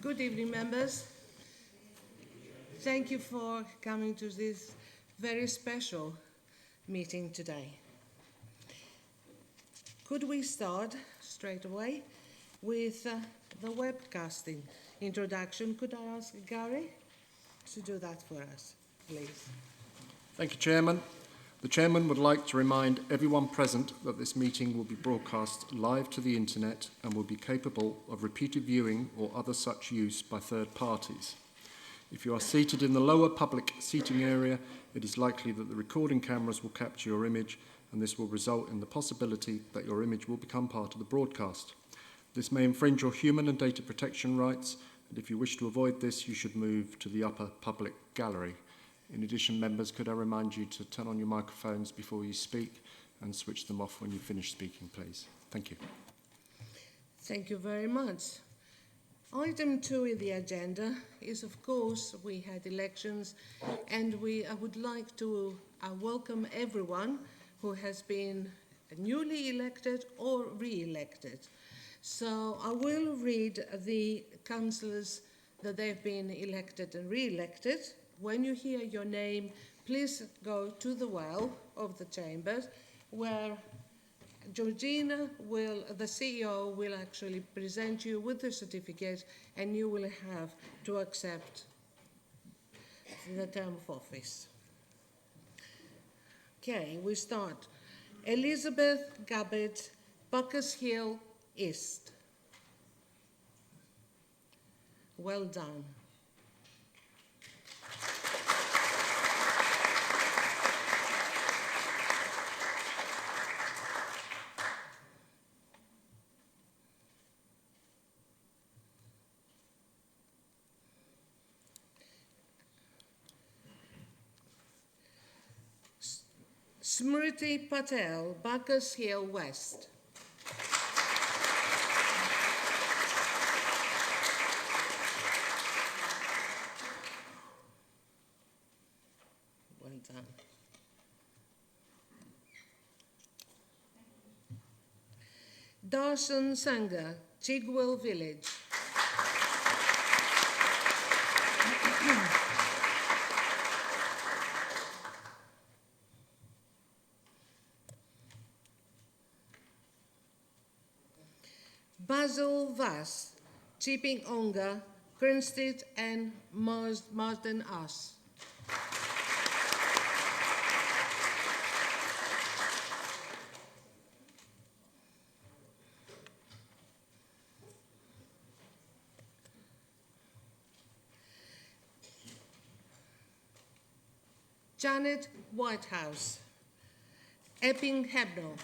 Good evening, members. Thank you for coming to this very special meeting today. Could we start straight away with the webcasting introduction? Could I ask Gary to do that for us, please? Thank you, Chairman. The Chairman would like to remind everyone present that this meeting will be broadcast live to the internet and will be capable of repeated viewing or other such use by third parties. If you are seated in the lower public seating area, it is likely that the recording cameras will capture your image, and this will result in the possibility that your image will become part of the broadcast. This may infringe your human and data protection rights, and if you wish to avoid this, you should move to the upper public gallery. In addition, members, could I remind you to turn on your microphones before you speak and switch them off when you finish speaking, please. Thank you. Thank you very much. Item 2 in the agenda is, of course, we had elections, and I would like to welcome everyone who has been newly elected or re-elected. So I will read the councillors that they've been elected and re-elected. When you hear your name, please go to the well of the chambers where Georgina the CEO, will actually present you with the certificate, and you will have to accept the term of office. Okay, we start. Elizabeth Gabbett, Buckers Hill East. Well done. Smriti Patel, Buckers Hill West. Well done. Darshan Sangha, Chigwell Village. Basil Vass, Chipping Onga, Cranstead and Marsden Us. Janet Whitehouse, Epping Hebnell.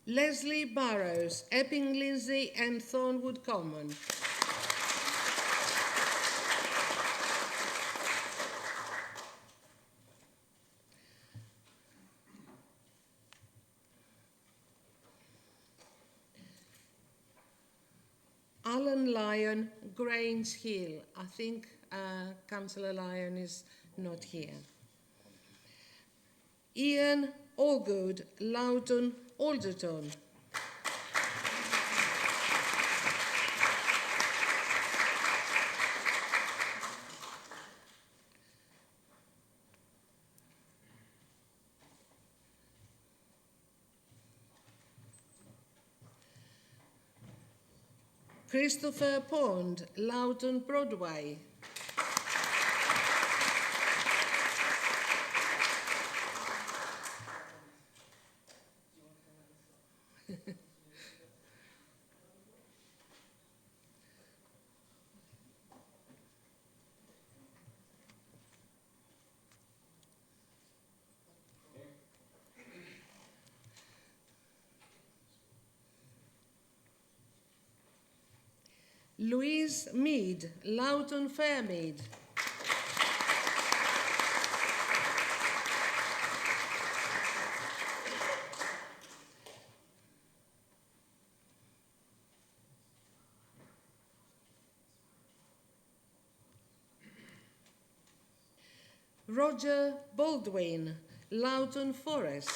Leslie Burrows, Epping Lindsay and Thornwood Common. Alan Lyon, Grange Hill. I think Councillor Lyon is not here. Ian Allgood, Loughton, Alderton. Christopher Pond, Loughton, Broadway. Louise Mead, Loughton Fairmead. Roger Baldwin, Loughton Forest.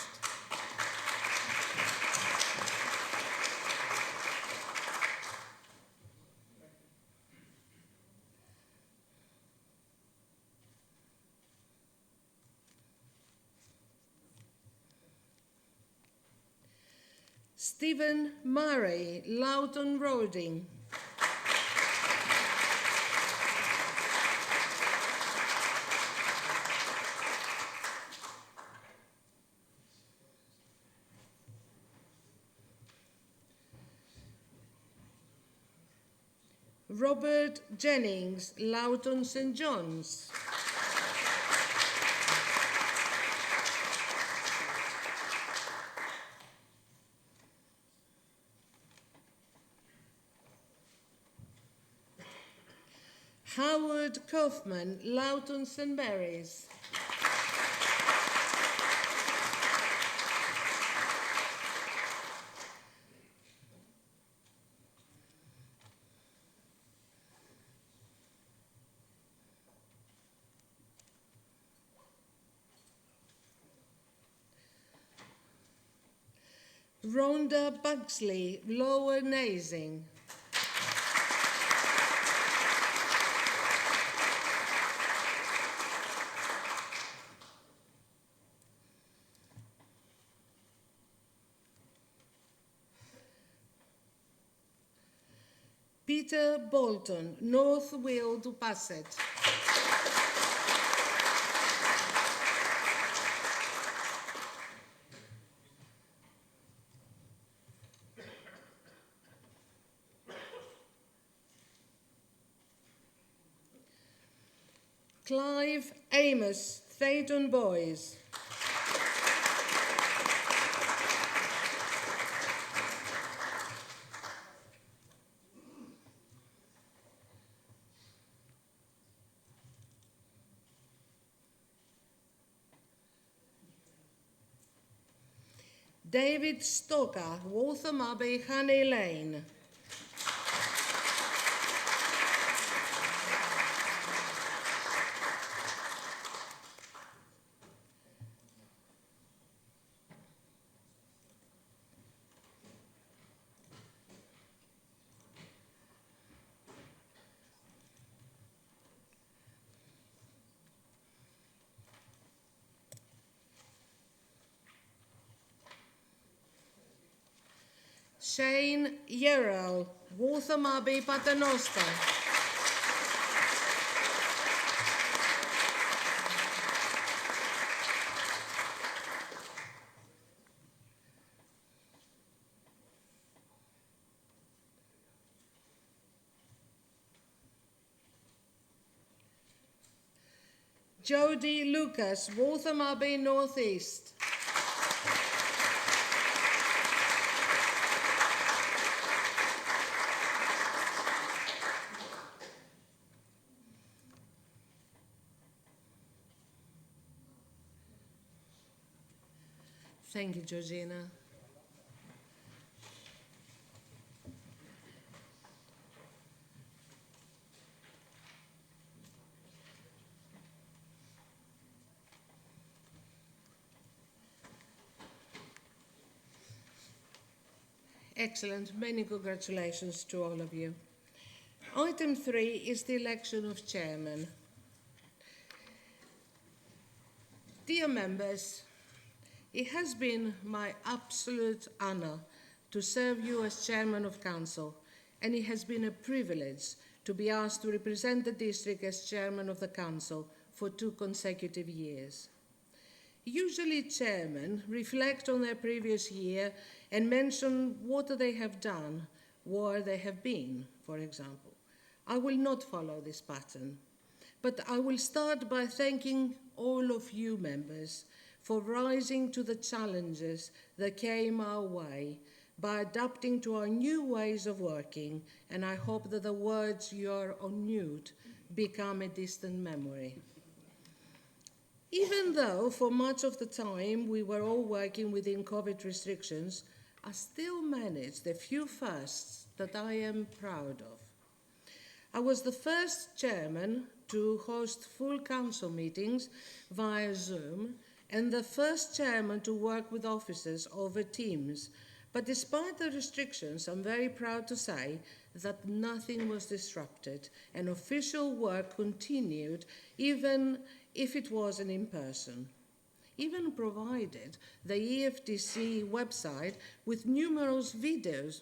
Stephen Murray, Loughton Roding. Robert Jennings, Loughton St John's. Howard Kaufman, Loughton St Mary's. Rhonda Bugsley, Lower Nazing. Peter Bolton, North Weald Basset. Clive Amos, Thayton Boys. David Stoker, Waltham Abbey, Honey Lane. Shane Yerrell, Waltham Abbey, Paternoster. Jodie Lucas, Waltham Abbey, North East. Thank you, Georgina. Excellent. Many congratulations to all of you. Item 3 is the election of chairman. Dear members, it has been my absolute honour to serve you as chairman of council, and it has been a privilege to be asked to represent the district as chairman of the council for 2 consecutive years. Usually chairmen reflect on their previous year and mention what they have done, where they have been, for example. I will not follow this pattern, but I will start by thanking all of you members for rising to the challenges that came our way by adapting to our new ways of working, and I hope that the words "you are on mute" become a distant memory. Even though for much of the time we were all working within COVID restrictions, I still managed a few firsts that I am proud of. I was the first chairman to host full council meetings via Zoom and the first chairman to work with officers over Teams. But despite the restrictions, I'm very proud to say that nothing was disrupted and official work continued even if it wasn't in person. Even provided the EFTC website with numerous videos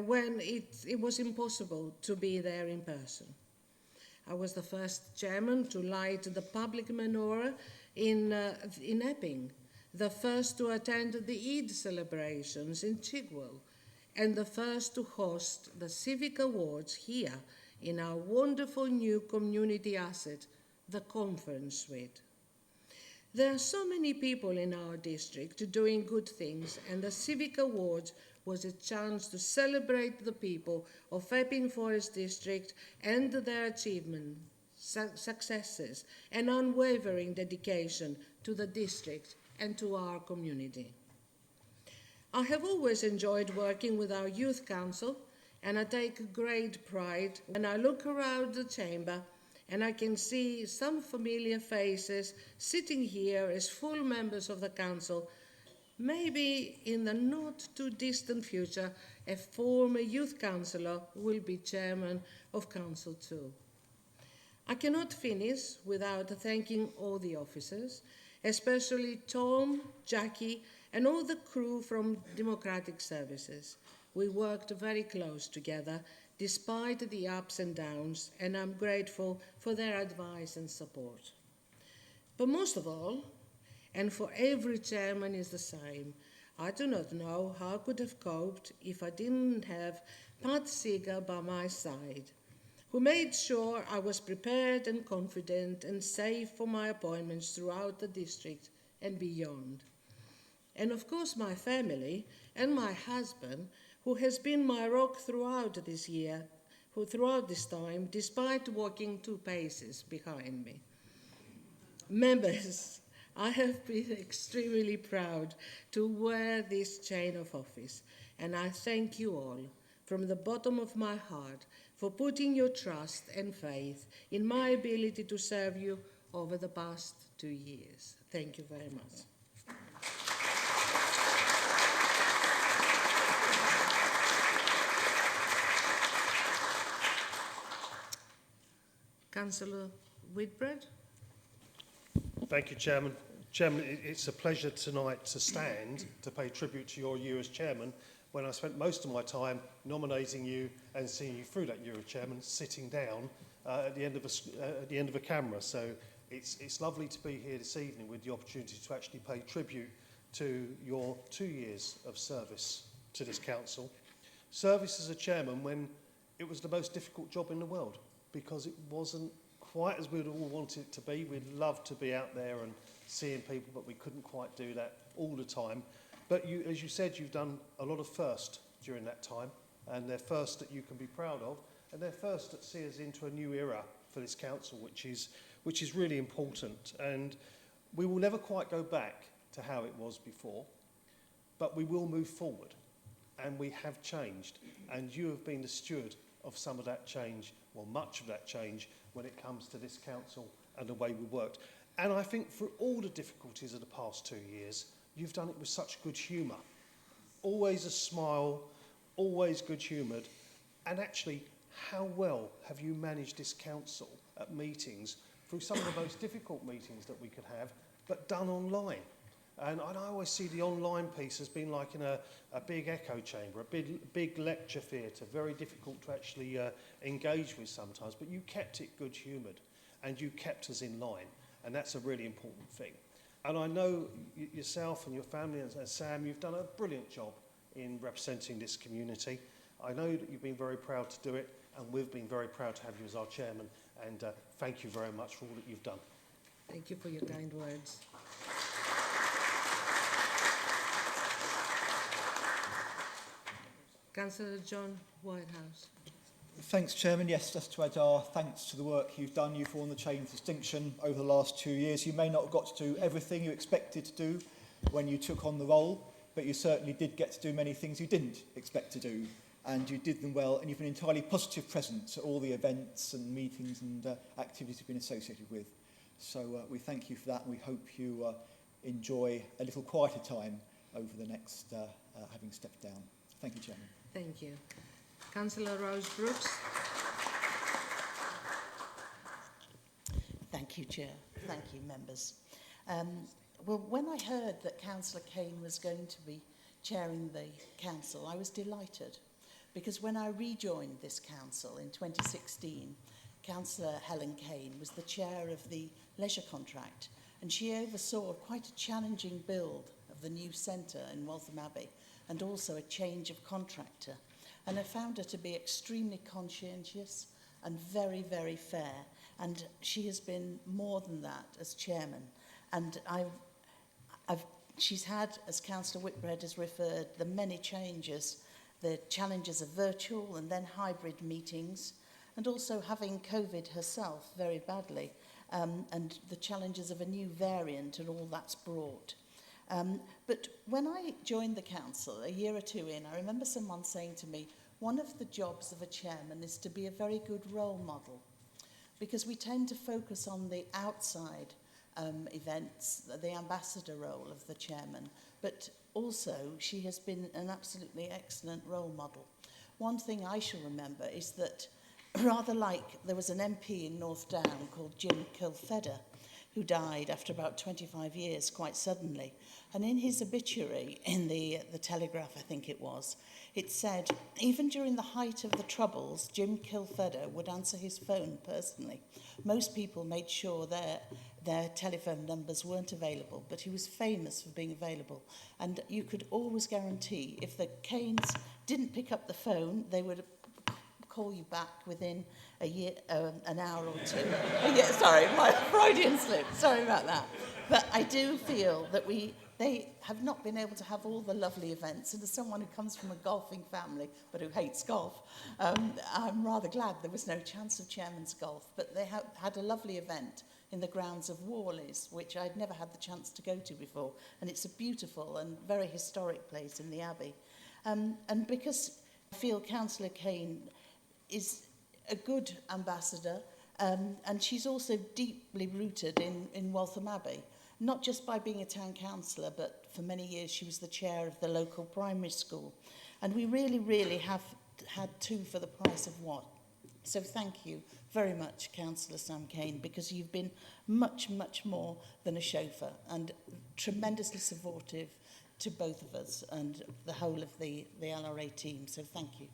when it was impossible to be there in person. I was the first chairman to light the public menorah in Epping, the first to attend the Eid celebrations in Chigwell, and the first to host the Civic Awards here in our wonderful new community asset, the conference suite. There are so many people in our district doing good things, and the Civic Awards was a chance to celebrate the people of Epping Forest District and their achievements, successes, and unwavering dedication to the district and to our community. I have always enjoyed working with our youth council, and I take great pride when I look around the chamber and I can see some familiar faces sitting here as full members of the council. Maybe in the not too distant future, a former youth councillor will be chairman of council too. I cannot finish without thanking all the officers, especially Tom, Jackie, and all the crew from Democratic Services. We worked very close together despite the ups and downs, and I'm grateful for their advice and support. But most of all, and for every chairman is the same, I do not know how I could have coped if I didn't have Pat Seeger by my side, who made sure I was prepared and confident and safe for my appointments throughout the district and beyond. And of course my family and my husband, who has been my rock throughout this year, who throughout this time, despite walking 2 paces behind me. Members, I have been extremely proud to wear this chain of office, and I thank you all from the bottom of my heart for putting your trust and faith in my ability to serve you over the past 2 years. Thank you very much. Councillor Whitbread. Thank you, Chairman. Chairman, it's a pleasure tonight to stand to pay tribute to your year as Chairman when I spent most of my time nominating you and seeing you through that year as Chairman, sitting down at the end of a camera. So it's lovely to be here this evening with the opportunity to actually pay tribute to your 2 years of service to this council. Service as a Chairman when it was the most difficult job in the world, because it wasn't quite as we'd all want it to be. We'd love to be out there and seeing people, but we couldn't quite do that all the time. But you, as you said, you've done a lot of first during that time, and they're first that you can be proud of, and they're first that see us into a new era for this council, which is really important. And we will never quite go back to how it was before, but we will move forward, and we have changed, and you have been the steward of some of that change, well, much of that change, when it comes to this council and the way we worked. And I think for all the difficulties of the past 2 years, you've done it with such good humour. Always a smile, always good-humoured. And actually, how well have you managed this council at meetings through some of the most difficult meetings that we could have, but done online? And I always see the online piece as being like in a big echo chamber, a big lecture theatre, very difficult to actually engage with sometimes, but you kept it good-humoured and you kept us in line, and that's a really important thing. And I know yourself and your family and Sam, you've done a brilliant job in representing this community. I know that you've been very proud to do it, and we've been very proud to have you as our chairman, and thank you very much for all that you've done. Thank you for your kind words. Councillor John Whitehouse. Thanks, Chairman. Yes, just to add our thanks to the work you've done. You've worn the chain of distinction over the last 2 years. You may not have got to do everything you expected to do when you took on the role, but you certainly did get to do many things you didn't expect to do. and you did them well, and you've been an entirely positive presence at all the events and meetings and activities you've been associated with. So we thank you for that, and we hope you enjoy a little quieter time over the next having stepped down. Thank you, Chairman. Thank you. Councillor Rose Brooks. Thank you, Chair. Thank you, members. Well, when I heard that Councillor Kane was going to be chairing the council, I was delighted, because when I rejoined this council in 2016, Councillor Helen Kane was the chair of the leisure contract, and she oversaw quite a challenging build of the new centre in Waltham Abbey, and also a change of contractor. And I found her to be extremely conscientious and very, very fair. And she has been more than that as chairman. And she's had, as Councillor Whitbread has referred, the many changes, the challenges of virtual and then hybrid meetings, and also having COVID herself very badly, and the challenges of a new variant and all that's brought. But when I joined the council a year or two in, I remember someone saying to me, one of the jobs of a chairman is to be a very good role model, because we tend to focus on the outside events, the ambassador role of the chairman, but also she has been an absolutely excellent role model. One thing I shall remember is that, rather like there was an MP in North Down called Jim Kilfedder, who died after about 25 years quite suddenly. And in his obituary, in the Telegraph, I think it was, it said, even during the height of the Troubles, Jim Kilfedder would answer his phone personally. Most people made sure their telephone numbers weren't available, but he was famous for being available. And you could always guarantee if the Kanes didn't pick up the phone, they would call you back within a year, an hour or two. Yeah, sorry, my Freudian slip. Sorry about that. But I do feel that they have not been able to have all the lovely events. And as someone who comes from a golfing family, but who hates golf, I'm rather glad there was no chance of chairman's golf. But they had a lovely event in the grounds of Worley's, which I'd never had the chance to go to before. And it's a beautiful and very historic place in the Abbey. And because I feel Councillor Kane is a good ambassador, and she's also deeply rooted in Waltham Abbey, not just by being a town councillor, but for many years she was the chair of the local primary school. And we really, really have had two for the price of one. So thank you very much, Councillor Sam Kane, because you've been much, much more than a chauffeur and tremendously supportive to both of us and the whole of the LRA team. So thank you.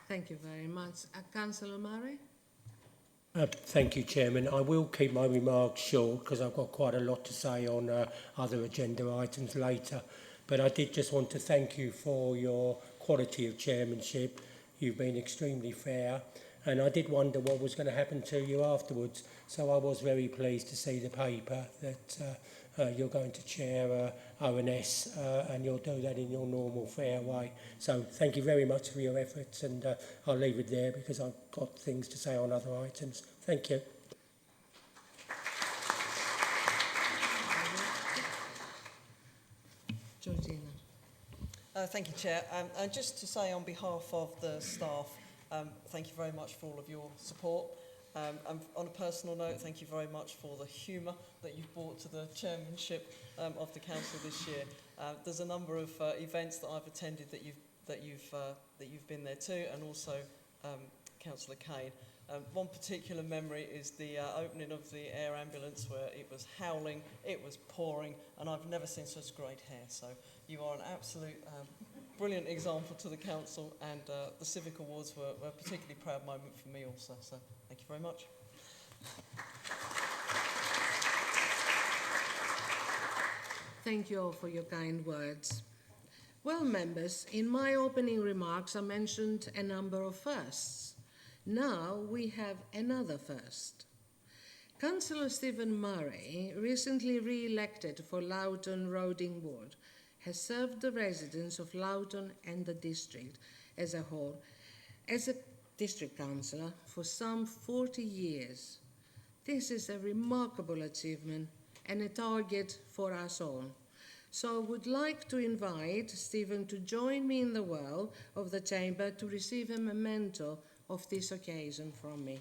Thank you very much. Councillor Murray? Thank you, Chairman. I will keep my remarks short because I've got quite a lot to say on other agenda items later. But I did just want to thank you for your quality of chairmanship. You've been extremely fair. And I did wonder what was going to happen to you afterwards. So I was very pleased to see the paper that you're going to chair ONS and you'll do that in your normal fair way. So thank you very much for your efforts, and I'll leave it there because I've got things to say on other items. Thank you. Georgina. Thank you, Chair. And just to say on behalf of the staff, thank you very much for all of your support. And on a personal note, thank you very much for the humour that you've brought to the chairmanship of the council this year. There's a number of events that I've attended that you've been there too, and also Councillor Kane. One particular memory is the opening of the air ambulance, where it was howling, it was pouring, and I've never seen such great hair. So you are an absolute brilliant example to the council, and the Civic Awards were a particularly proud moment for me also. So thank you very much. Thank you all for your kind words. Well, members, in my opening remarks, I mentioned a number of firsts. Now we have another first. Councillor Stephen Murray, recently re-elected for Loughton Roding Ward, has served the residents of Loughton and the district as a whole as a district councillor for some 40 years. This is a remarkable achievement and a target for us all. So I would like to invite Stephen to join me in the well of the chamber to receive a memento of this occasion from me.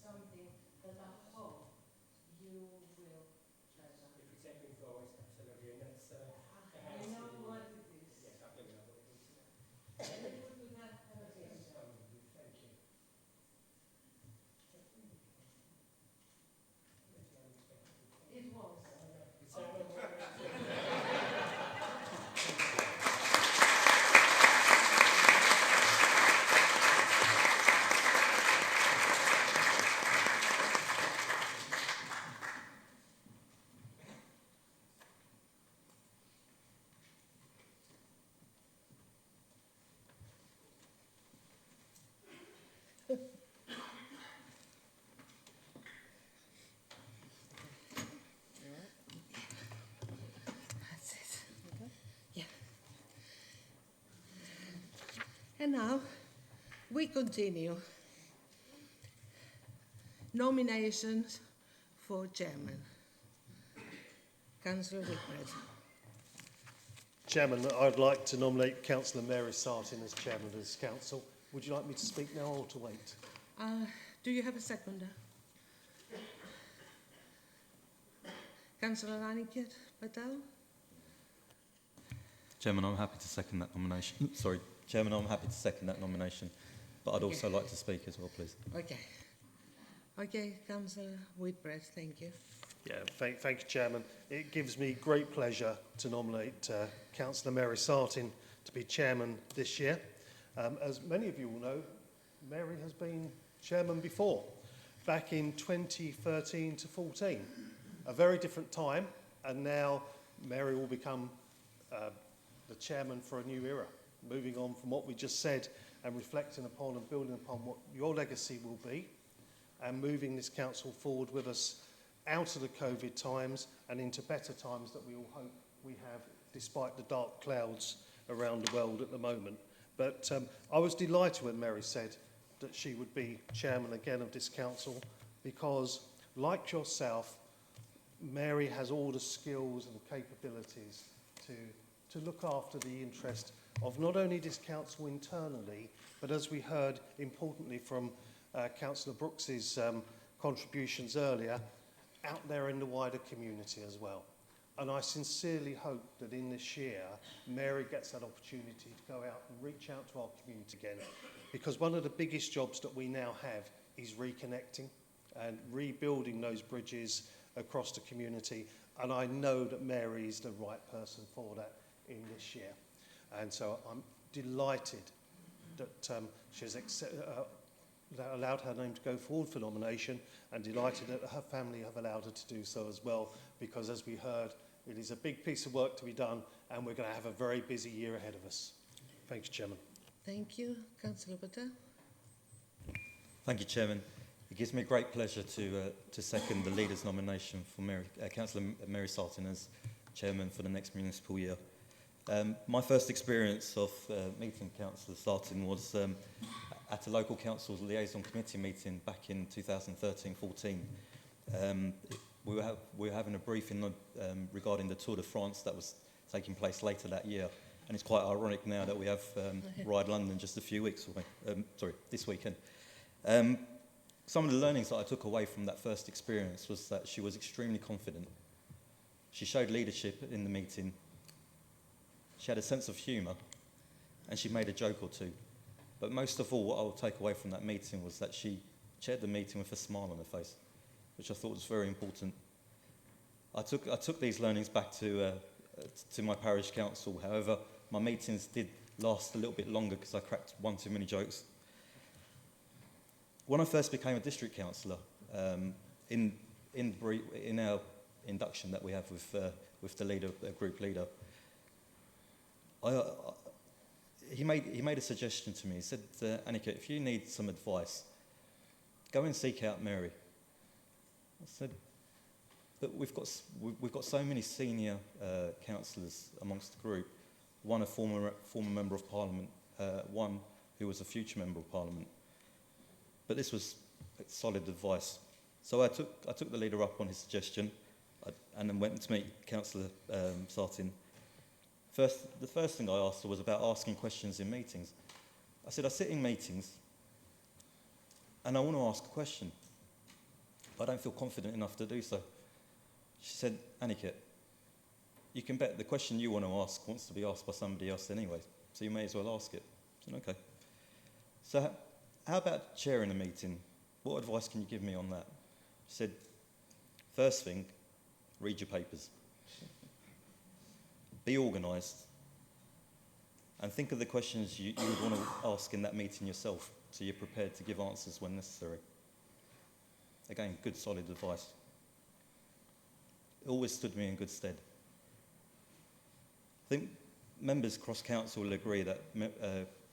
Something that I hope you will treasure. If it's Epping Forest, absolutely, and that's You know what it is. yes, I do know what it is. Can you put with that picture? Thank you. It was. That's it. Yeah. And now we continue. Nominations for chairman. Councillor Whitbread. Chairman, I'd like to nominate Councillor Mary Sartin as chairman of this council. Would you like me to speak now or to wait? Do you have a seconder? Councillor Aniket Patel? Chairman, I'm happy to second that nomination. Sorry, Chairman, I'm happy to second that nomination, but I'd also like to speak as well, please. Okay. Okay, Councillor Whitbread, thank you. Yeah, thank you, Chairman. It gives me great pleasure to nominate Councillor Mary Sartin to be chairman this year. As many of you will know, Mary has been chairman before, back in 2013 to 14. A very different time, and now Mary will become the chairman for a new era, moving on from what we just said and reflecting upon and building upon what your legacy will be, and moving this council forward with us out of the COVID times and into better times that we all hope we have, despite the dark clouds around the world at the moment. But I was delighted when Mary said that she would be chairman again of this council, because, like yourself, Mary has all the skills and capabilities to look after the interest of not only this council internally, but as we heard importantly from Councillor Brooks's contributions earlier, out there in the wider community as well. And I sincerely hope that in this year, Mary gets that opportunity to go out and reach out to our community again, because one of the biggest jobs that we now have is reconnecting and rebuilding those bridges across the community. And I know that Mary is the right person for that in this year. And so I'm delighted that she has allowed her name to go forward for nomination, and delighted that her family have allowed her to do so as well, because as we heard, it is a big piece of work to be done, and we're going to have a very busy year ahead of us. Thank you, Chairman. Thank you. Councillor Patel? Thank you, Chairman. It gives me great pleasure to second the leader's nomination for Councillor Mary Sartin as chairman for the next municipal year. My first experience of meeting Councillor Sartin was at a local council's liaison committee meeting back in 2013-14. We were having a briefing regarding the Tour de France that was taking place later that year, and it's quite ironic now that we have Ride London just a few weeks away. This weekend. Some of the learnings that I took away from that first experience was that she was extremely confident. She showed leadership in the meeting. She had a sense of humour, and she made a joke or two. But most of all, what I will take away from that meeting was that she chaired the meeting with a smile on her face, which I thought was very important. I took these learnings back to my parish council. However, my meetings did last a little bit longer because I cracked one too many jokes. When I first became a district councillor, in our induction that we have with the leader, group leader, he made a suggestion to me. He said, Annika, if you need some advice, go and seek out Mary. I said, but we've got so many senior councillors amongst the group. One a former member of Parliament, one who was a future member of Parliament. But this was solid advice. So I took the leader up on his suggestion, and then went to meet Councillor Sartin. The first thing I asked her was about asking questions in meetings. I said, I sit in meetings and I want to ask a question, but I don't feel confident enough to do so. She said, Annika, you can bet the question you want to ask wants to be asked by somebody else anyway, so you may as well ask it. I said, okay. So how about chairing a meeting? What advice can you give me on that? She said, first thing, read your papers. Be organised. And think of the questions you would want to ask in that meeting yourself, so you're prepared to give answers when necessary. Again, good solid advice. It always stood me in good stead. I think members across council will agree that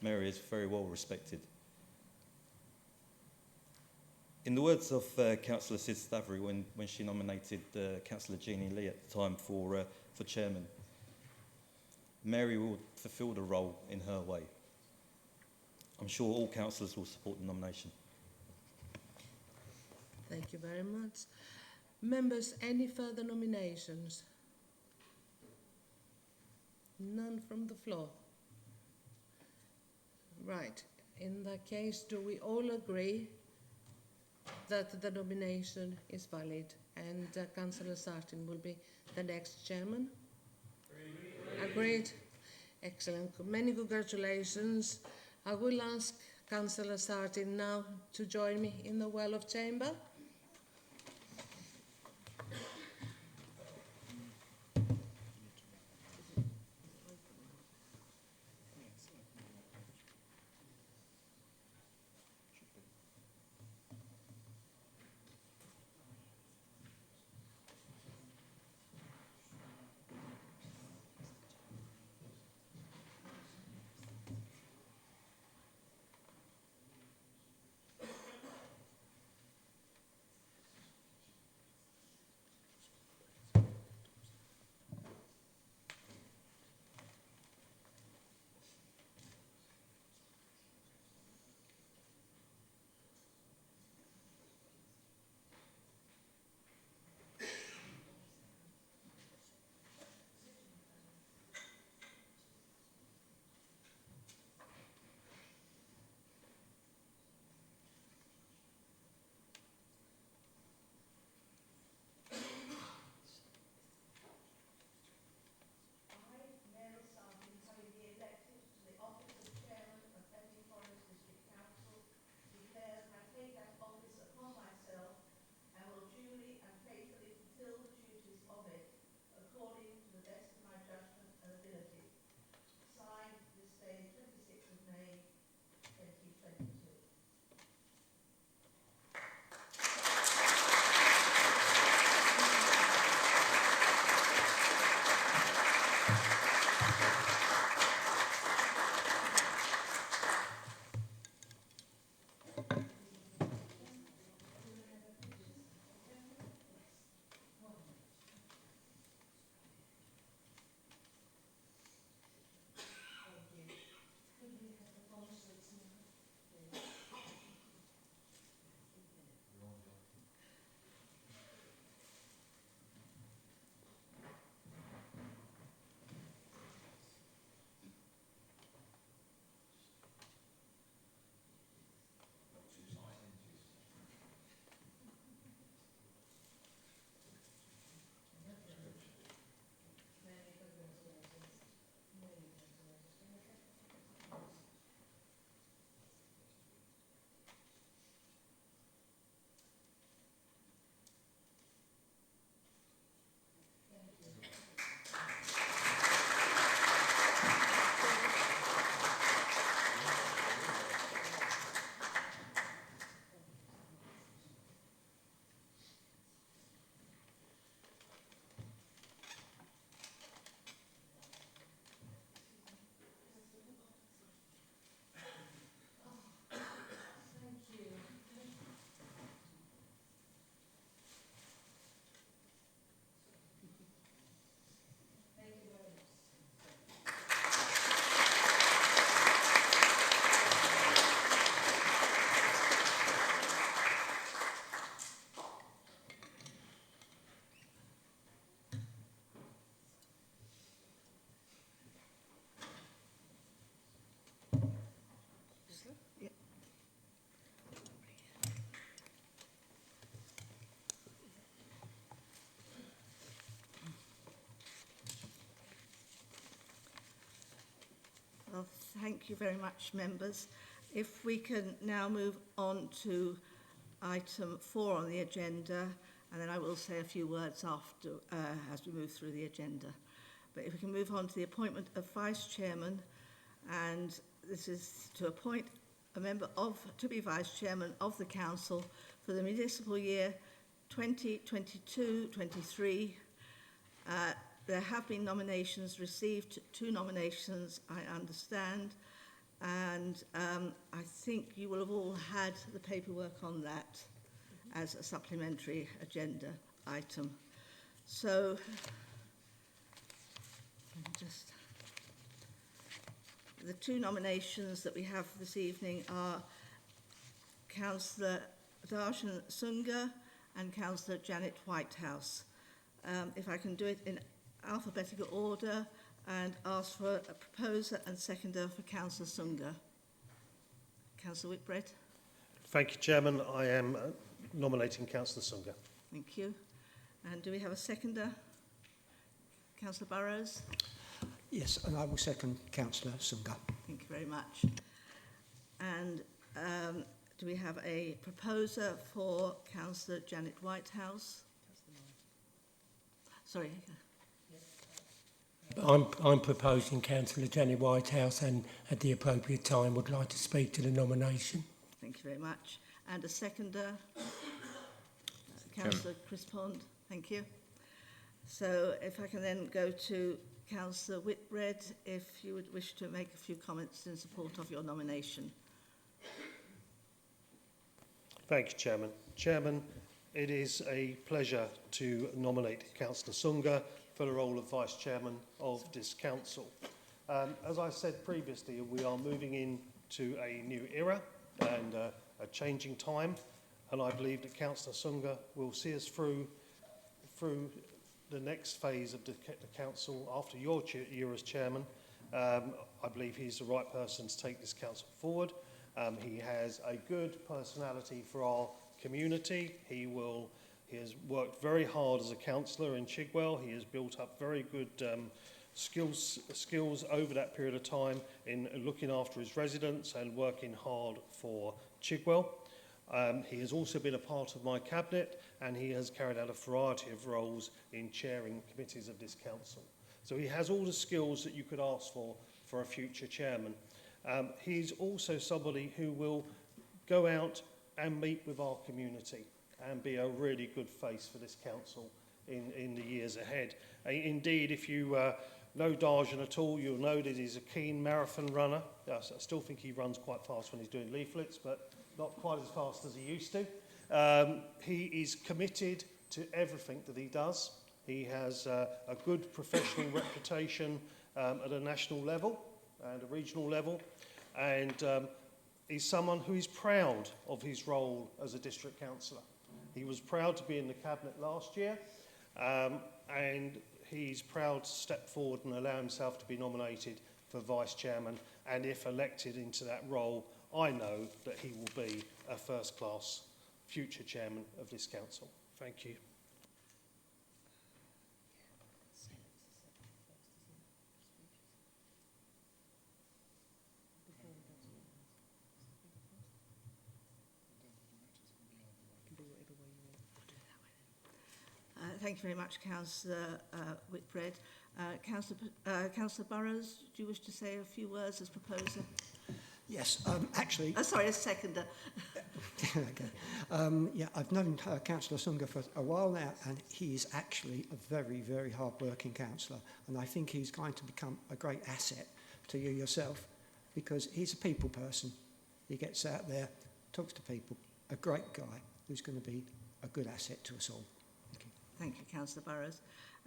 Mary is very well respected. In the words of Councillor Sid Stavery when she nominated Councillor Jeannie Lee at the time for chairman, Mary will fulfil the role in her way. I'm sure all councillors will support the nomination. Thank you very much. Members, any further nominations? None from the floor. Right. In that case, do we all agree that the nomination is valid and Councillor Sartin will be the next chairman? Agreed. Excellent. Many congratulations. I will ask Councillor Sartin now to join me in the Well of Chamber. Thank you very much, members. If we can now move on to item 4 on the agenda, and then I will say a few words after as we move through the agenda. But if we can move on to the appointment of Vice Chairman, and this is to appoint a member to be Vice Chairman of the Council for the municipal year 2022-23. There have been nominations received, 2 nominations, I understand, and I think you will have all had the paperwork on that as a supplementary agenda item. So, the 2 nominations that we have this evening are Councillor Darshan Sunga and Councillor Janet Whitehouse. If I can do it in alphabetical order and ask for a proposer and seconder for Councillor Sunga. Councillor Whitbread. Thank you, Chairman. I am nominating Councillor Sunga. Thank you. And do we have a seconder? Councillor Burrows. Yes, and I will second Councillor Sunga. Thank you very much. And do we have a proposer for Councillor Janet Whitehouse? Sorry. I'm proposing Councillor Janet Whitehouse, and at the appropriate time would like to speak to the nomination. Thank you very much. And a seconder, Councillor Chris Pond. Thank you. So if I can then go to Councillor Whitbread, if you would wish to make a few comments in support of your nomination. Thank you, Chairman. Chairman, it is a pleasure to nominate Councillor Sunga for the role of Vice Chairman of this Council. As I said previously, we are moving into a new era and a changing time, and I believe that Councillor Sunga will see us through the next phase of the Council after your year as Chairman. I believe he's the right person to take this Council forward. He has a good personality for our community. He has worked very hard as a councillor in Chigwell. He has built up very good skills over that period of time in looking after his residents and working hard for Chigwell. He has also been a part of my cabinet, and he has carried out a variety of roles in chairing committees of this council. So he has all the skills that you could ask for a future chairman. He's also somebody who will go out and meet with our community and be a really good face for this council in the years ahead. Indeed, if you know Darshan at all, you'll know that he's a keen marathon runner. I still think he runs quite fast when he's doing leaflets, but not quite as fast as he used to. He is committed to everything that he does. He has a good professional reputation at a national level and a regional level, and he's someone who is proud of his role as a district councillor. He was proud to be in the cabinet last year, and he's proud to step forward and allow himself to be nominated for Vice Chairman, and if elected into that role, I know that he will be a first-class future Chairman of this Council. Thank you. Thank you very much, Councillor Whitbread. Councillor Burrows, do you wish to say a few words as proposer? Yes, actually... sorry, as seconder. Okay. Yeah, I've known Councillor Sunga for a while now, and he is actually a very, very hard-working councillor, and I think he's going to become a great asset to you yourself, because he's a people person. He gets out there, talks to people, a great guy who's going to be a good asset to us all. Thank you. Thank you, Councillor Burrows.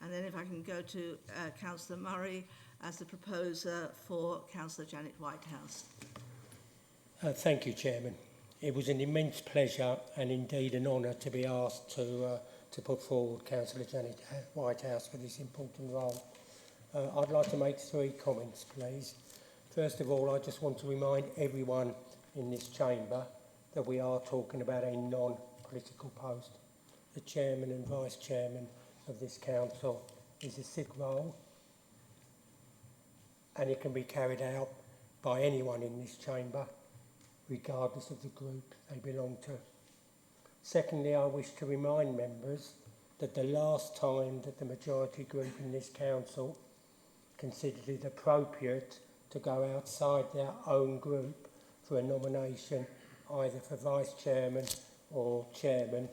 And then if I can go to Councillor Murray as the proposer for Councillor Janet Whitehouse. Thank you, Chairman. It was an immense pleasure and indeed an honour to be asked to put forward Councillor Janet Whitehouse for this important role. I'd like to make 3 comments, please. First of all, I just want to remind everyone in this chamber that we are talking about a non-political post. The Chairman and Vice Chairman of this Council is a civic role, and it can be carried out by anyone in this chamber, regardless of the group they belong to. Secondly, I wish to remind members that the last time that the majority group in this council considered it appropriate to go outside their own group for a nomination either for vice chairman or chairman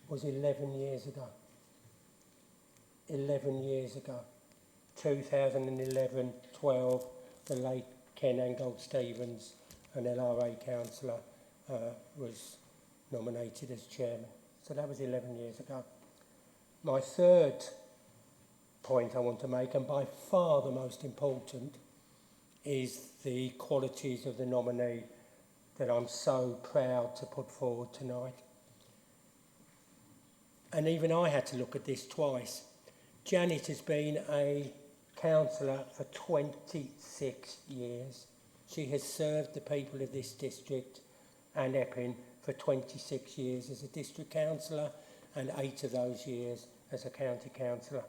was 11 years ago. 11 years ago. 2011-12, the late Ken Angold-Stevens, an LRA councillor, was nominated as chairman. So that was 11 years ago. My third point I want to make, and by far the most important, is the qualities of the nominee that I'm so proud to put forward tonight. And even I had to look at this twice. Janet has been a councillor for 26 years. She has served the people of this district and Epping for 26 years as a district councillor and 8 of those years as a county councillor.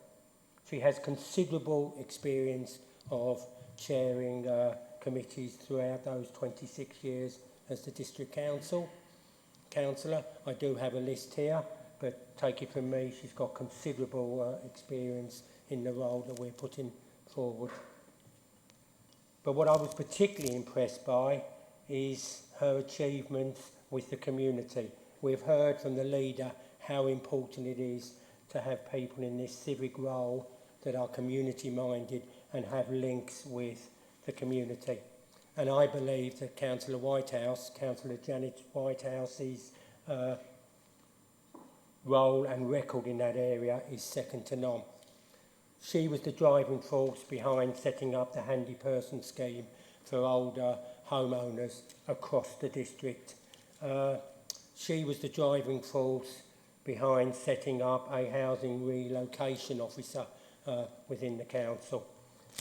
She has considerable experience of chairing committees throughout those 26 years as the district councillor. I do have a list here, but take it from me, she's got considerable experience in the role that we're putting forward. But what I was particularly impressed by is her achievements with the community. We've heard from the leader how important it is to have people in this civic role that are community-minded and have links with the community. And I believe that Councillor Whitehouse, Councillor Janet Whitehouse's role and record in that area is second to none. She was the driving force behind setting up the handy person scheme for older homeowners across the district. She was the driving force behind setting up a housing relocation officer within the council.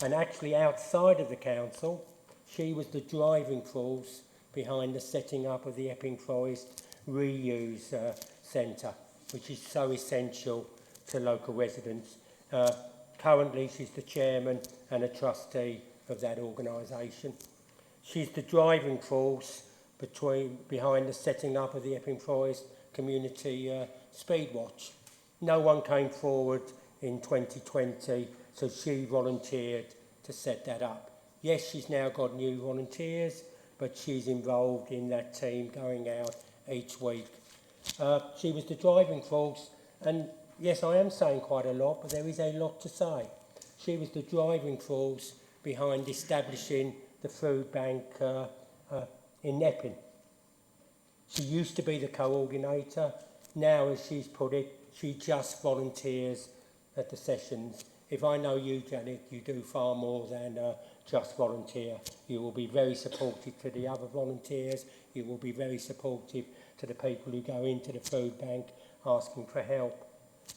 And actually outside of the council, she was the driving force behind the setting up of the Epping Forest Reuse Centre, which is so essential to local residents. Currently, she's the chairman and a trustee of that organisation. She's the driving force behind the setting up of the Epping Forest Community Speed Watch. No one came forward in 2020, so she volunteered to set that up. Yes, she's now got new volunteers, but she's involved in that team going out each week. She was the driving force, and yes, I am saying quite a lot, but there is a lot to say. She was the driving force behind establishing the food bank in Epping. She used to be the coordinator. Now, as she's put it, she just volunteers at the sessions. If I know you, Janet, you do far more than just volunteer. You will be very supportive to the other volunteers. You will be very supportive to the people who go into the food bank asking for help.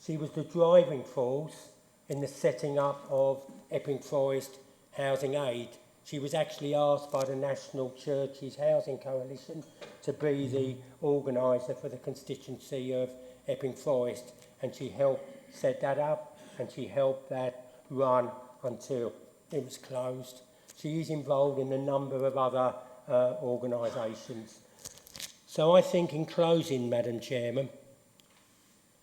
She was the driving force in the setting up of Epping Forest Housing Aid. She was actually asked by the National Churches Housing Coalition to be the organiser for the constituency of Epping Forest, and she helped set that up and she helped that run until it was closed. She is involved in a number of other organisations. So I think in closing, Madam Chairman,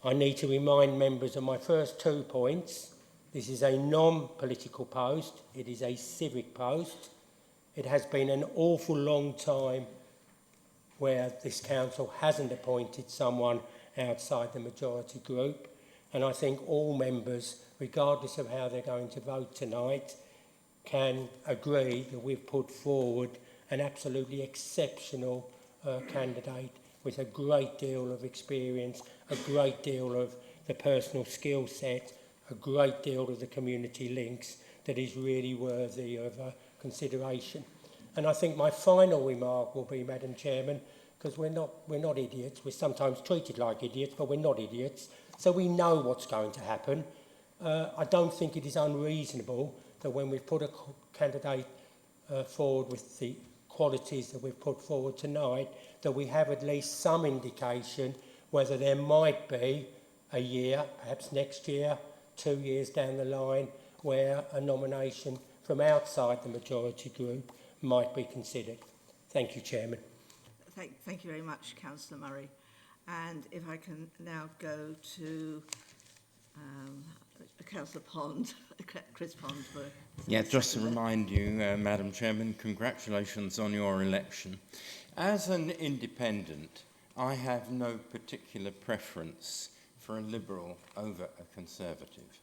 I need to remind members of my first 2 points. This is a non-political post. It is a civic post. It has been an awful long time where this council hasn't appointed someone outside the majority group. And I think all members, regardless of how they're going to vote tonight, can agree that we've put forward an absolutely exceptional candidate with a great deal of experience, a great deal of the personal skill set, a great deal of the community links that is really worthy of consideration. And I think my final remark will be, Madam Chairman, because we're not idiots. We're sometimes treated like idiots, but we're not idiots. So we know what's going to happen. I don't think it is unreasonable that when we've put a candidate forward with the qualities that we've put forward tonight, that we have at least some indication whether there might be a year, perhaps next year, 2 years down the line, where a nomination from outside the majority group might be considered. Thank you, Chairman. Thank you very much, Councillor Murray. And if I can now go to Councillor Pond, Chris Pond. Yeah, just to remind you, Madam Chairman, congratulations on your election. As an independent, I have no particular preference for a Liberal over a Conservative.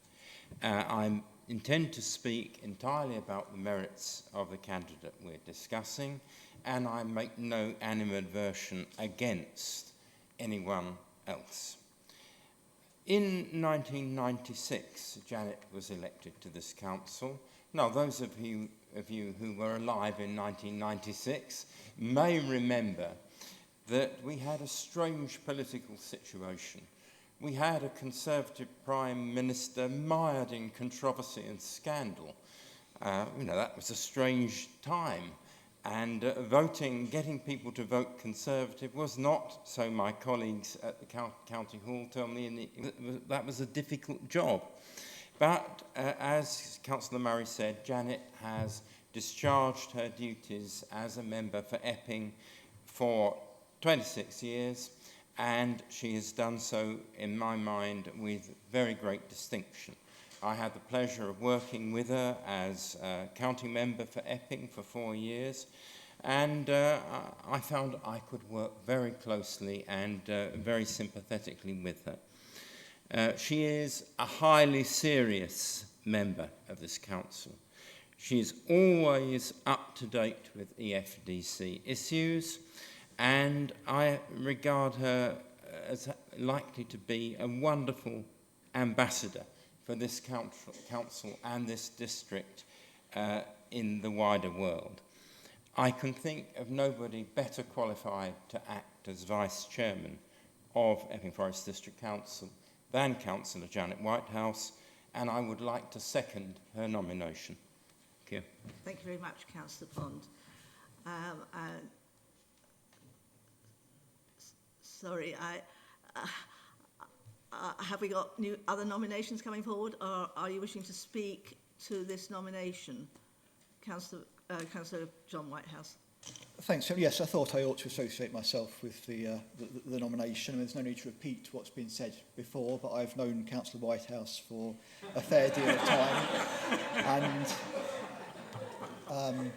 I intend to speak entirely about the merits of the candidate we're discussing, and I make no animadversion against anyone else. In 1996, Janet was elected to this council. Now, those of you who were alive in 1996 may remember that we had a strange political situation. We had a Conservative Prime Minister mired in controversy and scandal. That was a strange time. And getting people to vote Conservative was not, so my colleagues at the County Hall tell me, that was a difficult job. But as Councillor Murray said, Janet has discharged her duties as a member for Epping for 26 years, and she has done so, in my mind, with very great distinction. I had the pleasure of working with her as a county member for Epping for 4 years, and I found I could work very closely and very sympathetically with her. She is a highly serious member of this council. She is always up to date with EFDC issues, and I regard her as likely to be a wonderful ambassador for this council and this district in the wider world. I can think of nobody better qualified to act as Vice Chairman of Epping Forest District Council than Councillor Janet Whitehouse, and I would like to second her nomination. Thank you. Thank you very much, Councillor Pond. Sorry, have we got other nominations coming forward, or are you wishing to speak to this nomination? Councillor John Whitehouse. Thanks. So, yes, I thought I ought to associate myself with the nomination. I mean, there's no need to repeat what's been said before, but I've known Councillor Whitehouse for a fair deal of time. And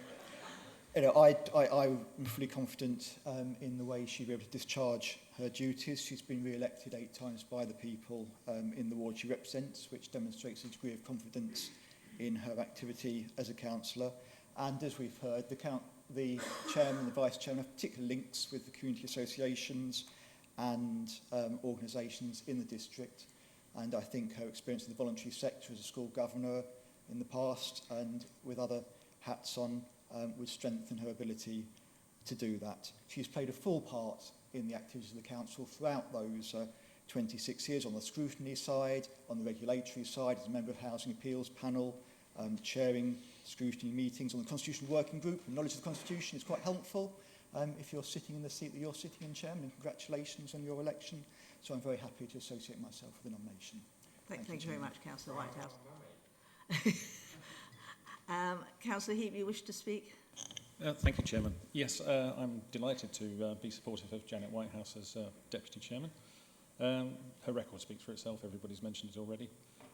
I'm fully confident in the way she'll be able to discharge her duties. She's been re-elected 8 times by the people in the ward she represents, which demonstrates a degree of confidence in her activity as a councillor. And as we've heard, the chairman and the vice chairman have particular links with the community associations and organisations in the district. And I think her experience in the voluntary sector as a school governor in the past and with other hats on would strengthen her ability to do that. She's played a full part in the activities of the council throughout those 26 years, on the scrutiny side, on the regulatory side, as a member of Housing Appeals Panel, chairing scrutiny meetings on the Constitutional Working Group. And knowledge of the Constitution is quite helpful if you're sitting in the seat that you're sitting in, Chairman, and congratulations on your election. So I'm very happy to associate myself with the nomination. Thank you very much, Councillor Whitehouse. Councillor Heap, you wish to speak? Thank you, Chairman. Yes, I'm delighted to be supportive of Janet Whitehouse as Deputy Chairman. Her record speaks for itself. Everybody's mentioned it already.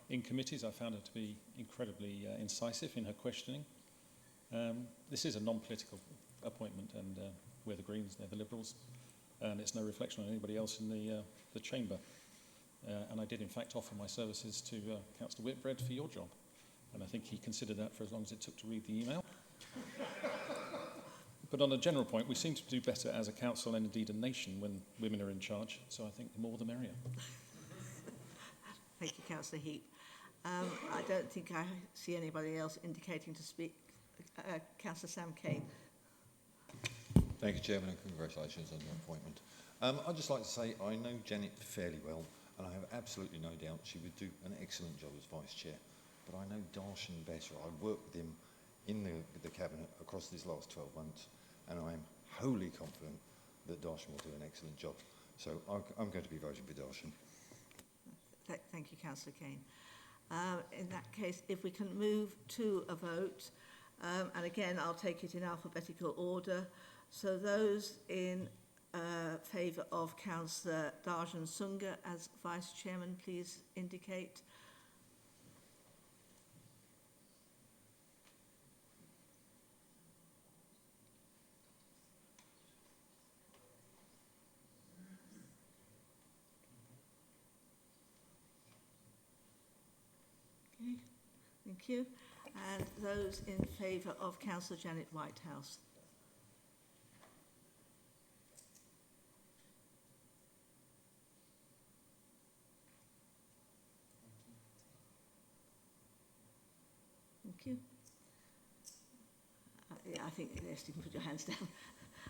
In committees, I found her to be incredibly incisive in her questioning. This is a non-political appointment, and we're the Greens, they're the Liberals, and it's no reflection on anybody else in the chamber. And I did, in fact, offer my services to Councillor Whitbread for your job, and I think he considered that for as long as it took to read the email. But on a general point, we seem to do better as a council and indeed a nation when women are in charge, so I think the more the merrier. Thank you, Councillor Heap. I don't think I see anybody else indicating to speak. Councillor Sam Kane. Thank you, Chairman, and congratulations on your appointment. I'd just like to say I know Janet fairly well, and I have absolutely no doubt she would do an excellent job as Vice Chair. But I know Darshan better. I've worked with him in the Cabinet across these last 12 months, and I am wholly confident that Darshan will do an excellent job. So I'm going to be voting for Darshan. Thank you, Councillor Kane. In that case, if we can move to a vote, And again, I'll take it in alphabetical order. So those in favour of Councillor Darshan Sunga as Vice Chairman, please indicate. Okay, thank you. And those in favour of Councillor Janet Whitehouse. Thank you. Yeah, I think, yes, you can put your hands down.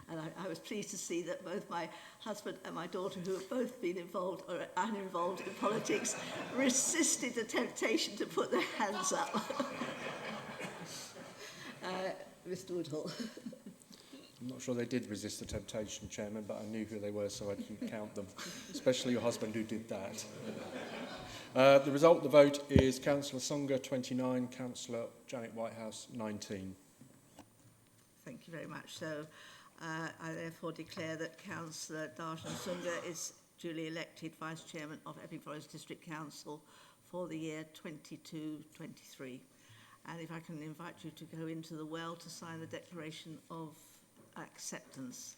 And I was pleased to see that both my husband and my daughter, who have both been involved or are involved in politics, resisted the temptation to put their hands up. Mr Woodhull. I'm not sure they did resist the temptation, Chairman, but I knew who they were, so I didn't count them, especially your husband who did that. The result of the vote is Councillor Sunga 29, Councillor Janet Whitehouse 19. Thank you very much. So I therefore declare that Councillor Darshan Sunga is duly elected Vice Chairman of Epping Forest District Council for the year 22-23. And if I can invite you to go into the well to sign the Declaration of Acceptance.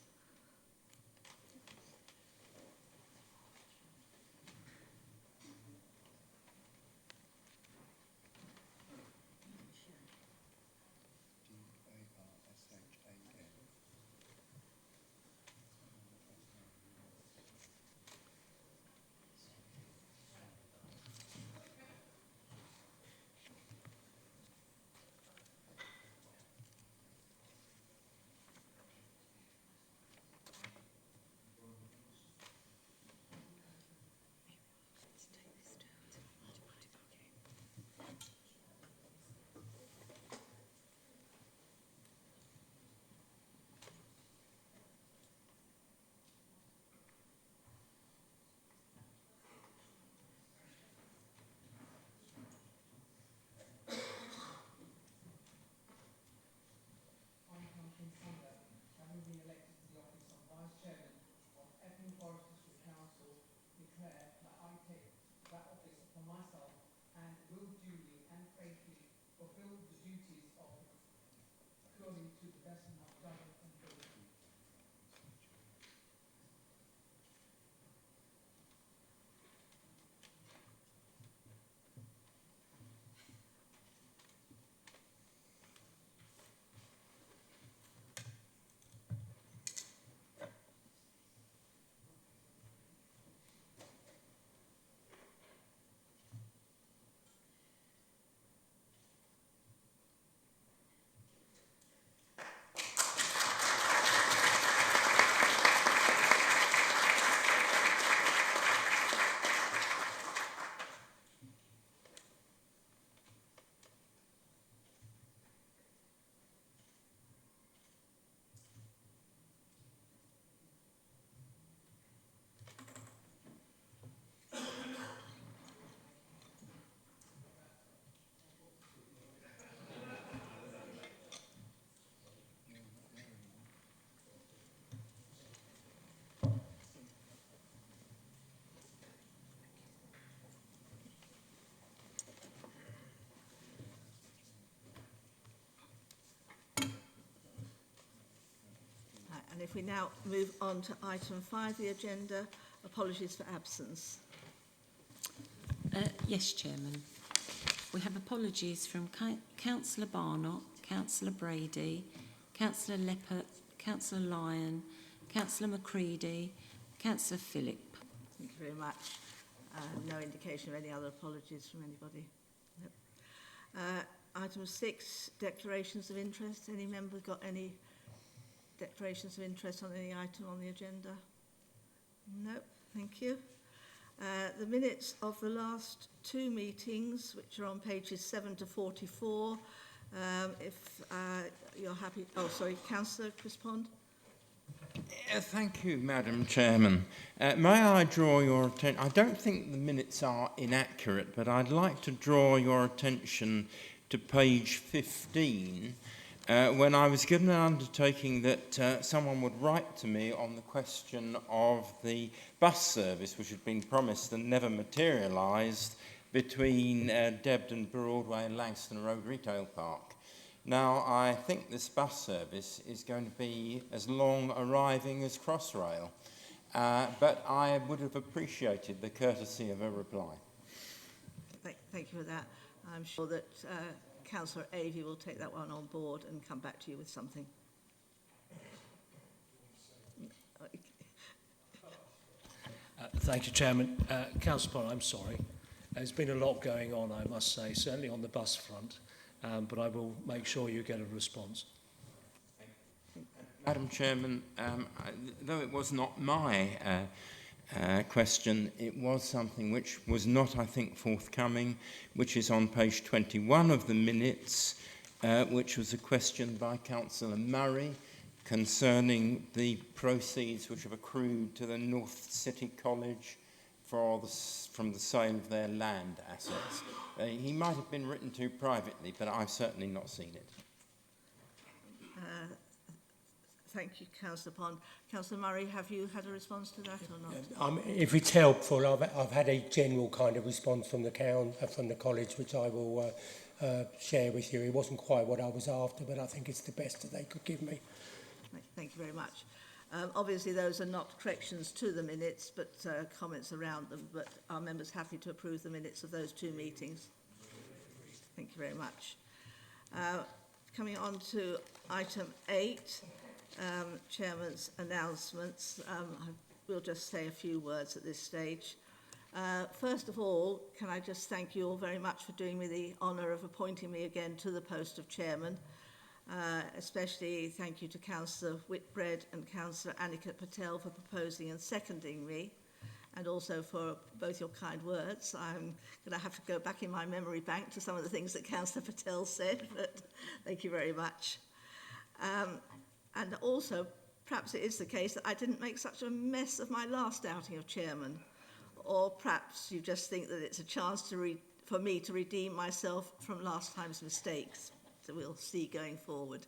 And if we now move on to item 5, the agenda, apologies for absence. Yes, Chairman. We have apologies from Councillor Barnott, Councillor Brady, Councillor Leppert, Councillor Lyon, Councillor Macready, Councillor Phillip. Thank you very much. No indication of any other apologies from anybody. Nope. Item 6, declarations of interest. Any member got any declarations of interest on any item on the agenda? No, thank you. The minutes of the last 2 meetings, which are on pages 7 to 44, if you're happy... Oh, sorry, Councillor Chris Pond. Thank you, Madam Chairman. May I draw your attention... I don't think the minutes are inaccurate, but I'd like to draw your attention to page 15, when I was given an undertaking that someone would write to me on the question of the bus service which had been promised and never materialised between Debden, Broadway and Langston Road Retail Park. Now, I think this bus service is going to be as long arriving as Crossrail, but I would have appreciated the courtesy of a reply. Thank you for that. I'm sure that Councillor Avey will take that one on board and come back to you with something. Thank you, Chairman. Councillor Pond, I'm sorry. There's been a lot going on, I must say, certainly on the bus front, but I will make sure you get a response. Madam Chairman, though it was not my question, it was something which was not, I think, forthcoming, which is on page 21 of the minutes, which was a question by Councillor Murray concerning the proceeds which have accrued to the North City College from the sale of their land assets. He might have been written to privately, but I've certainly not seen it. Thank you, Councillor Pond. Councillor Murray, have you had a response to that or not? If it's helpful, I've had a general kind of response from the college, which I will share with you. It wasn't quite what I was after, but I think it's the best that they could give me. Thank you very much. Obviously, those are not corrections to the minutes, but comments around them. But are members happy to approve the minutes of those two meetings? Thank you very much. Coming on to item 8, Chairman's announcements. I will just say a few words at this stage. First of all, can I just thank you all very much for doing me the honour of appointing me again to the post of Chairman. Especially thank you to Councillor Whitbread and Councillor Annika Patel for proposing and seconding me, and also for both your kind words. I'm going to have to go back in my memory bank to some of the things that Councillor Patel said, but thank you very much. And also, perhaps it is the case that I didn't make such a mess of my last outing of Chairman, or perhaps you just think that it's a chance for me to redeem myself from last time's mistakes. So we'll see going forward.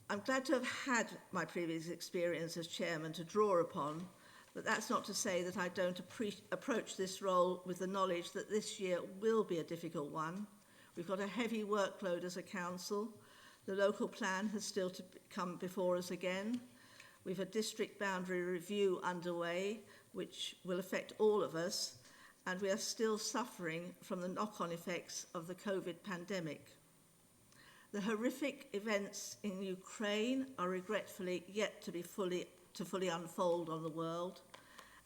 I'm glad to have had my previous experience as chairman to draw upon, but that's not to say that I don't approach this role with the knowledge that this year will be a difficult one. We've got a heavy workload as a council. The local plan has still to come before us again. We've a district boundary review underway, which will affect all of us, and we are still suffering from the knock-on effects of the COVID pandemic. The horrific events in Ukraine are regretfully yet to be fully unfold on the world,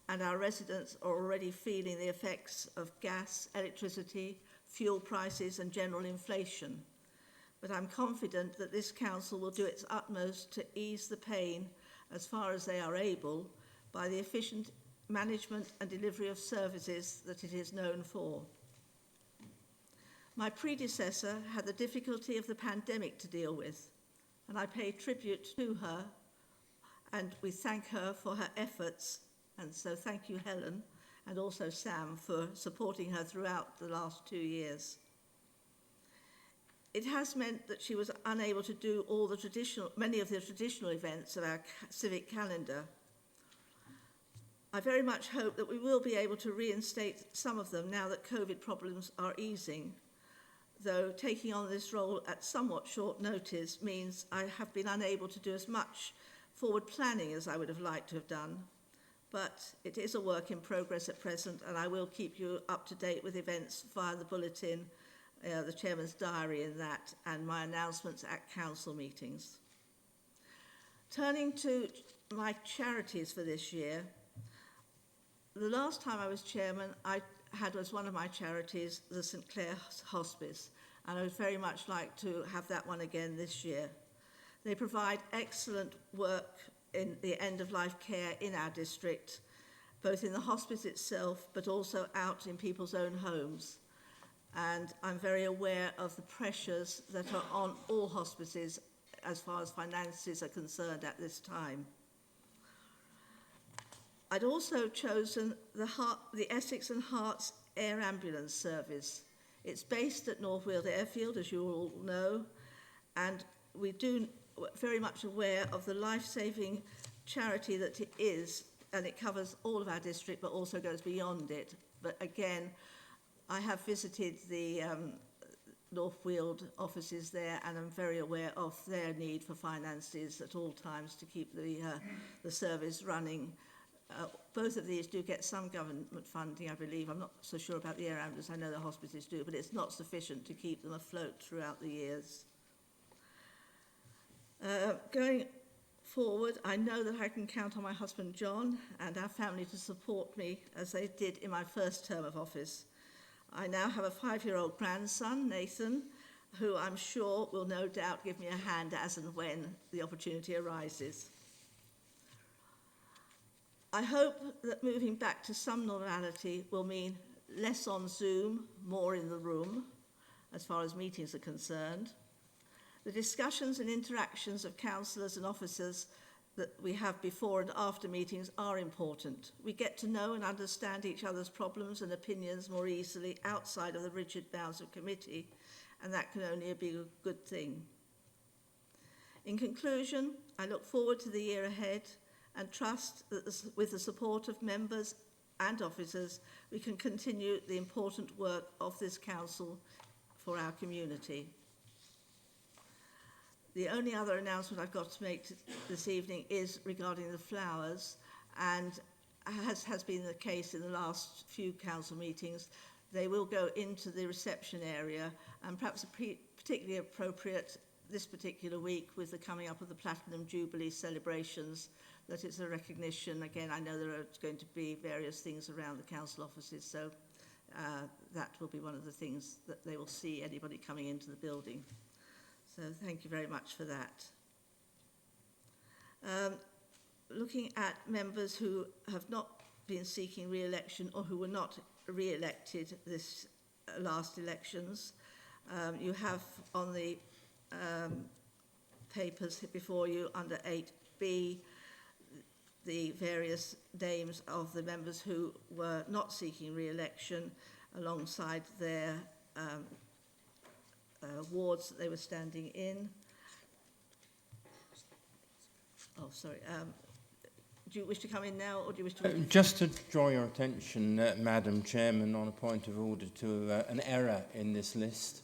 and our residents are already feeling the effects of gas, electricity, fuel prices and general inflation. But I'm confident that this council will do its utmost to ease the pain as far as they are able by the efficient management and delivery of services that it is known for. My predecessor had the difficulty of the pandemic to deal with, and I pay tribute to her, and we thank her for her efforts, and so thank you, Helen, and also Sam, for supporting her throughout the last 2 years. It has meant that she was unable to do many of the traditional events of our civic calendar. I very much hope that we will be able to reinstate some of them now that COVID problems are easing, though taking on this role at somewhat short notice means I have been unable to do as much forward planning as I would have liked to have done. But it is a work in progress at present, and I will keep you up to date with events via the bulletin, the Chairman's diary in that, and my announcements at council meetings. Turning to my charities for this year, the last time I was Chairman, I had as one of my charities the St Clair's Hospice, and I would very much like to have that one again this year. They provide excellent work in the end-of-life care in our district, both in the hospice itself, but also out in people's own homes. And I'm very aware of the pressures that are on all hospices as far as finances are concerned at this time. I'd also chosen the Essex and Herts Air Ambulance Service. It's based at North Weald Airfield, as you all know, and we do very much aware of the life-saving charity that it is, and it covers all of our district but also goes beyond it. But again, I have visited the North Weald offices there, and I'm very aware of their need for finances at all times to keep the service running. Both of these do get some government funding, I believe. I'm not so sure about the air ambulance. I know the hospices do, but it's not sufficient to keep them afloat throughout the years. Going forward, I know that I can count on my husband John and our family to support me as they did in my first term of office. I now have a 5-year-old grandson, Nathan, who I'm sure will no doubt give me a hand as and when the opportunity arises. I hope that moving back to some normality will mean less on Zoom, more in the room, as far as meetings are concerned. The discussions and interactions of councillors and officers that we have before and after meetings are important. We get to know and understand each other's problems and opinions more easily outside of the rigid bounds of committee, and that can only be a good thing. In conclusion, I look forward to the year ahead and trust that with the support of members and officers, we can continue the important work of this council for our community. The only other announcement I've got to make this evening is regarding the flowers, and as has been the case in the last few council meetings, they will go into the reception area, and perhaps particularly appropriate this particular week with the coming up of the Platinum Jubilee celebrations, that it's a recognition. Again, I know there are going to be various things around the council offices, so that will be one of the things that they will see anybody coming into the building. So thank you very much for that. Looking at members who have not been seeking re-election or who were not re-elected this last elections, you have on the papers before you under 8B the various names of the members who were not seeking re-election alongside their wards that they were standing in. Oh, sorry. Do you wish to come in now, or do you wish to... Just to draw your attention, Madam Chairman, on a point of order to an error in this list,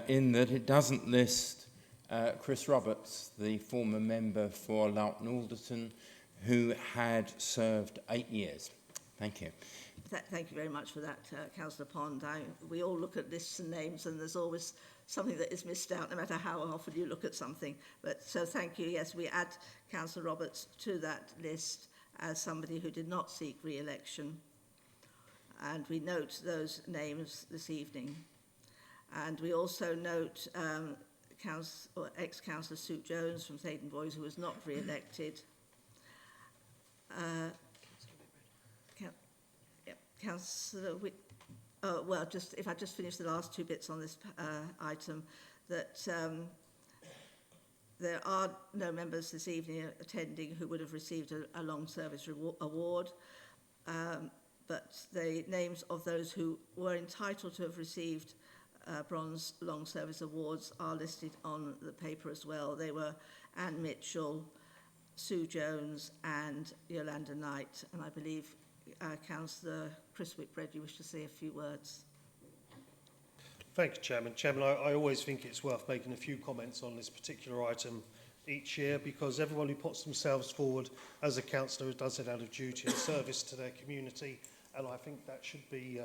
in that it doesn't list Chris Roberts, the former member for Loughton Alderton, who had served 8 years. Thank you. Thank you very much for that, Councillor Pond. We all look at lists and names, and there's always something that is missed out, no matter how often you look at something. But so thank you. Yes, we add Councillor Roberts to that list as somebody who did not seek re-election. And we note those names this evening. And we also note ex-Councillor Sue Jones from Thaden Boys, who was not re-elected. Councillor, well, just if I just finish the last two bits on this item, that there are no members this evening attending who would have received a long service award, but the names of those who were entitled to have received bronze long service awards are listed on the paper as well. They were Anne Mitchell, Sue Jones and Yolanda Knight, and I believe Councillor Chris Whitbread, you wish to say a few words. Thank you, Chairman. Chairman, I always think it's worth making a few comments on this particular item each year, because everyone who puts themselves forward as a councillor does it out of duty and service to their community, and I think that should be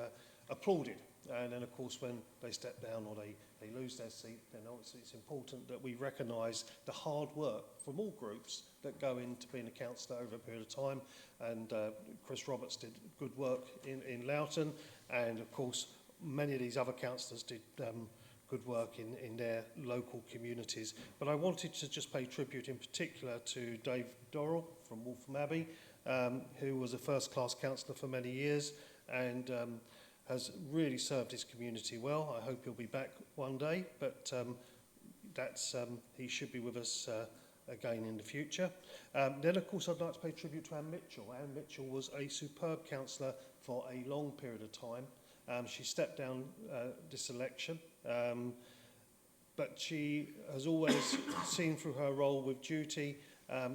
applauded. And then, of course, when they step down or they lose their seat, then obviously it's important that we recognise the hard work from all groups that go into being a councillor over a period of time. And Chris Roberts did good work in Loughton, and of course many of these other councillors did good work in their local communities. But I wanted to just pay tribute in particular to Dave Dorrell from Waltham Abbey, who was a first-class councillor for many years, and has really served his community well. I hope he'll be back one day, but he should be with us again in the future. Then, of course, I'd like to pay tribute to Anne Mitchell. Anne Mitchell was a superb councillor for a long period of time. She stepped down this election, but she has always seen through her role with duty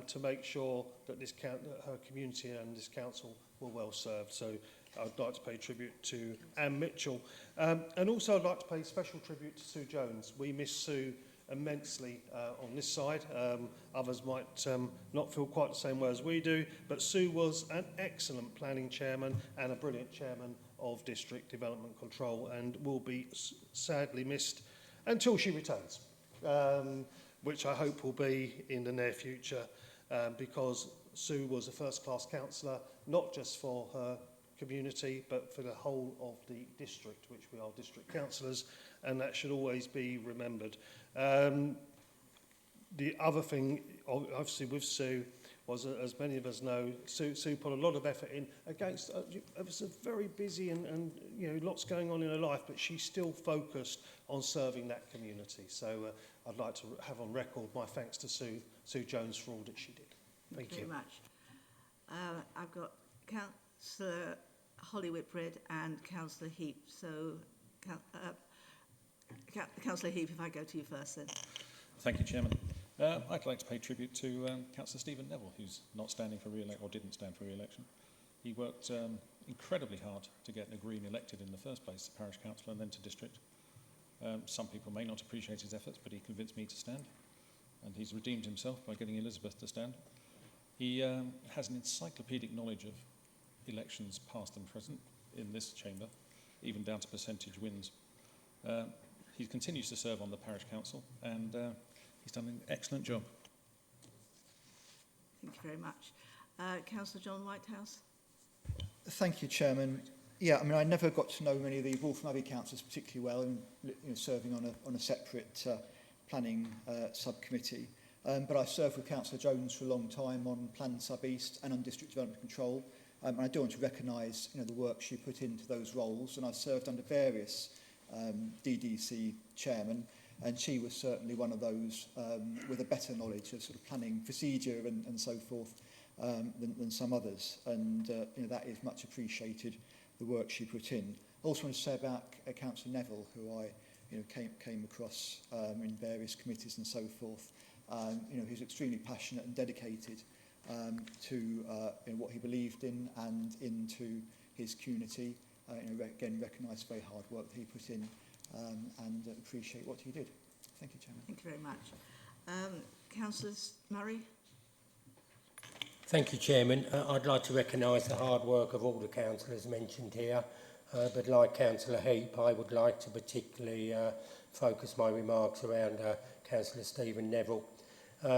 to make sure that that her community and this council were well served. So I'd like to pay tribute to Anne Mitchell. And also I'd like to pay special tribute to Sue Jones. We miss Sue immensely on this side. Others might not feel quite the same way as we do, but Sue was an excellent planning chairman and a brilliant chairman of District Development Control, and will be sadly missed until she returns, which I hope will be in the near future, because Sue was a first-class councillor, not just for her community, but for the whole of the district, which we are district councillors, and that should always be remembered. The other thing, obviously, with Sue was, as many of us know, Sue put a lot of effort in against, it was a very busy and you know, lots going on in her life, but she still focused on serving that community. So I'd like to have on record my thanks to Sue Jones for all that she did. Thank you. Very much. I've got Councillor Holly Whitbread and Councillor Heap. So, Councillor Heap, if I go to you first then. Thank you, Chairman. I'd like to pay tribute to Councillor Stephen Neville, who's not standing for re-election, or didn't stand for re-election. He worked incredibly hard to get a Green elected in the first place to parish councillor and then to district. Some people may not appreciate his efforts, but he convinced me to stand, and he's redeemed himself by getting Elizabeth to stand. He has an encyclopedic knowledge of elections past and present in this chamber, even down to percentage wins. He continues to serve on the parish council, and he's done an excellent job. Thank you very much. Councillor John Whitehouse. Thank you, Chairman. Yeah, I mean, I never got to know many of the Waltham Abbey councillors particularly well, serving on a separate planning subcommittee. But I served with Councillor Jones for a long time on Plan Sub East and on District Development Control. And I do want to recognise the work she put into those roles. And I served under various DDC chairmen, and she was certainly one of those with a better knowledge of sort of planning procedure and so forth than some others. And that is much appreciated, the work she put in. I also want to say about Councillor Neville, who I came across in various committees and so forth. He's extremely passionate and dedicated to what he believed in and into his community. Again, recognise the very hard work that he put in and appreciate what he did. Thank you, Chairman. Thank you very much. Councillor Murray. Thank you, Chairman. I'd like to recognise the hard work of all the councillors mentioned here, but like Councillor Heap, I would like to particularly focus my remarks around Councillor Stephen Neville.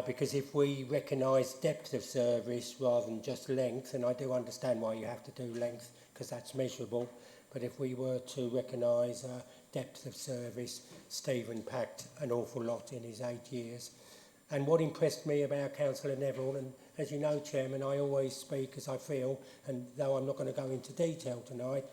Because if we recognise depth of service rather than just length, and I do understand why you have to do length, because that's measurable, but if we were to recognise depth of service, Stephen packed an awful lot in his 8 years. And what impressed me about Councillor Neville, and as you know, Chairman, I always speak as I feel, and though I'm not going to go into detail tonight,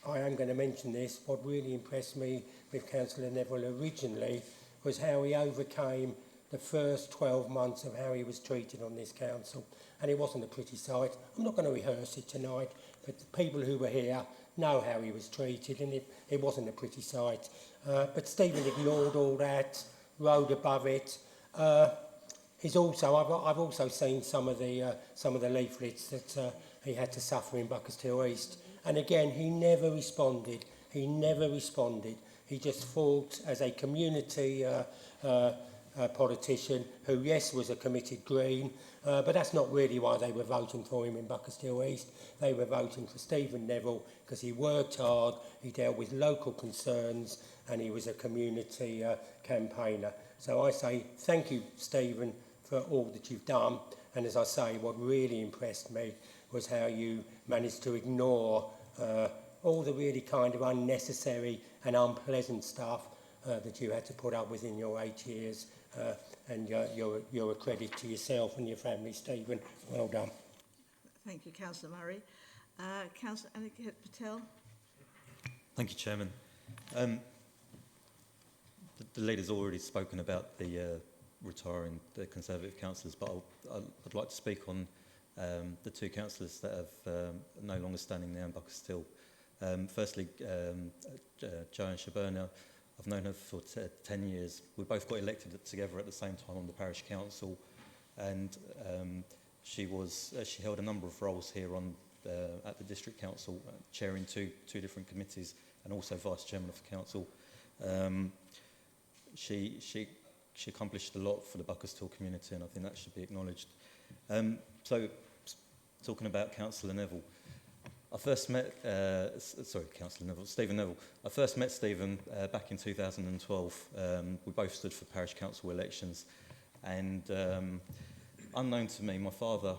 I am going to mention this. What really impressed me with Councillor Neville originally was how he overcame the first 12 months of how he was treated on this council. And it wasn't a pretty sight. I'm not going to rehearse it tonight, but the people who were here know how he was treated, and it wasn't a pretty sight. But Stephen ignored all that, rode above it. I've also seen some of the leaflets that he had to suffer in Buckhurst East, and again he never responded. He just fought as a community politician who, yes, was a committed Green, but that's not really why they were voting for him in Buckhurst East. They were voting for Stephen Neville because he worked hard, he dealt with local concerns, and he was a community campaigner. So I say thank you, Stephen, for all that you've done. And as I say, what really impressed me was how you managed to ignore all the really kind of unnecessary and unpleasant stuff that you had to put up with in your 8 years. And you're a credit to yourself and your family, Stephen. Well done. Thank you, Councillor Murray. Councillor Aniket Patel. Thank you, Chairman. The leader's already spoken about the retiring the Conservative councillors, but I'd like to speak on the two councillors that have no longer standing there in Buckhurst Hill. Firstly, Joanne Shaburna, I've known her for 10 years. We both got elected together at the same time on the parish council, and she held a number of roles here at the district council, chairing two different committees, and also vice chairman of the council. She accomplished a lot for the Buckerstall community, and I think that should be acknowledged. So, talking about Councillor Neville, I first met, Councillor Neville, Stephen Neville. I first met Stephen back in 2012. We both stood for parish council elections, and unknown to me, my father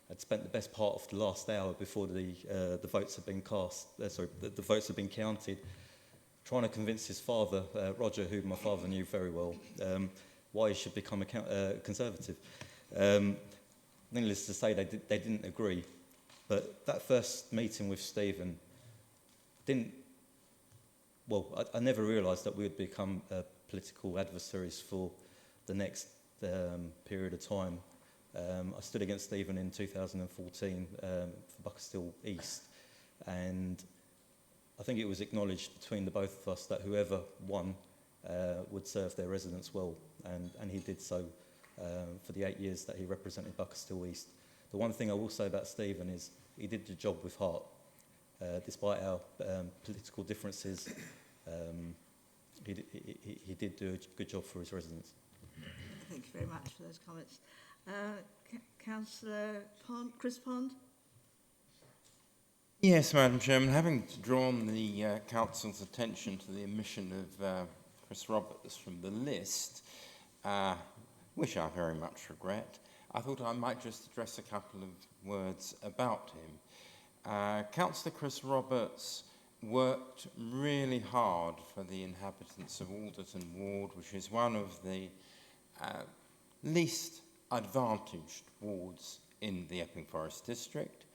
had spent the best part of the last hour before the votes had been cast. The votes had been counted, trying to convince his father, Roger, who my father knew very well, why he should become a Conservative. Needless to say, they didn't agree. But that first meeting with Stephen I never realised that we would become political adversaries for the next period of time. I stood against Stephen in 2014 for Buckerstall East, and I think it was acknowledged between the both of us that whoever won would serve their residents well, and he did so for the 8 years that he represented Buckerstall East. The one thing I will say about Stephen is he did the job with heart. Despite our political differences, he did do a good job for his residents. Thank you very much for those comments. Councillor Pond, Chris Pond? Yes, Madam Chairman, having drawn the Council's attention to the omission of Chris Roberts from the list, which I very much regret, I thought I might just address a couple of words about him. Councillor Chris Roberts worked really hard for the inhabitants of Alderton Ward, which is one of the least advantaged wards in the Epping Forest District,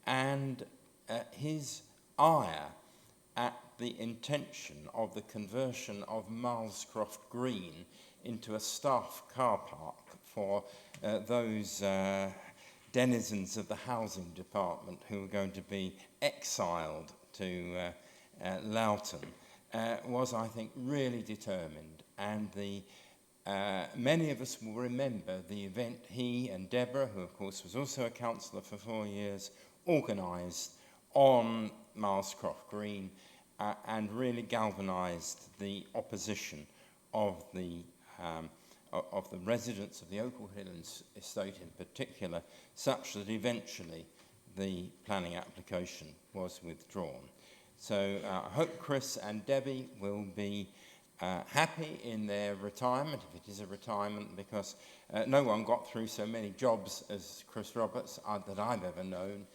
and his ire at the intention of the conversion of Milescroft Green into a staff car park for those denizens of the housing department who were going to be exiled to Loughton was, I think, really determined. And many of us will remember the event he and Deborah, who of course was also a councillor for 4 years, organised on Milescroft Green and really galvanised the opposition of the residents of the Opal Hill estate in particular, such that eventually the planning application was withdrawn. So I hope Chris and Debbie will be happy in their retirement, if it is a retirement, because no one got through so many jobs as Chris Roberts that I've ever known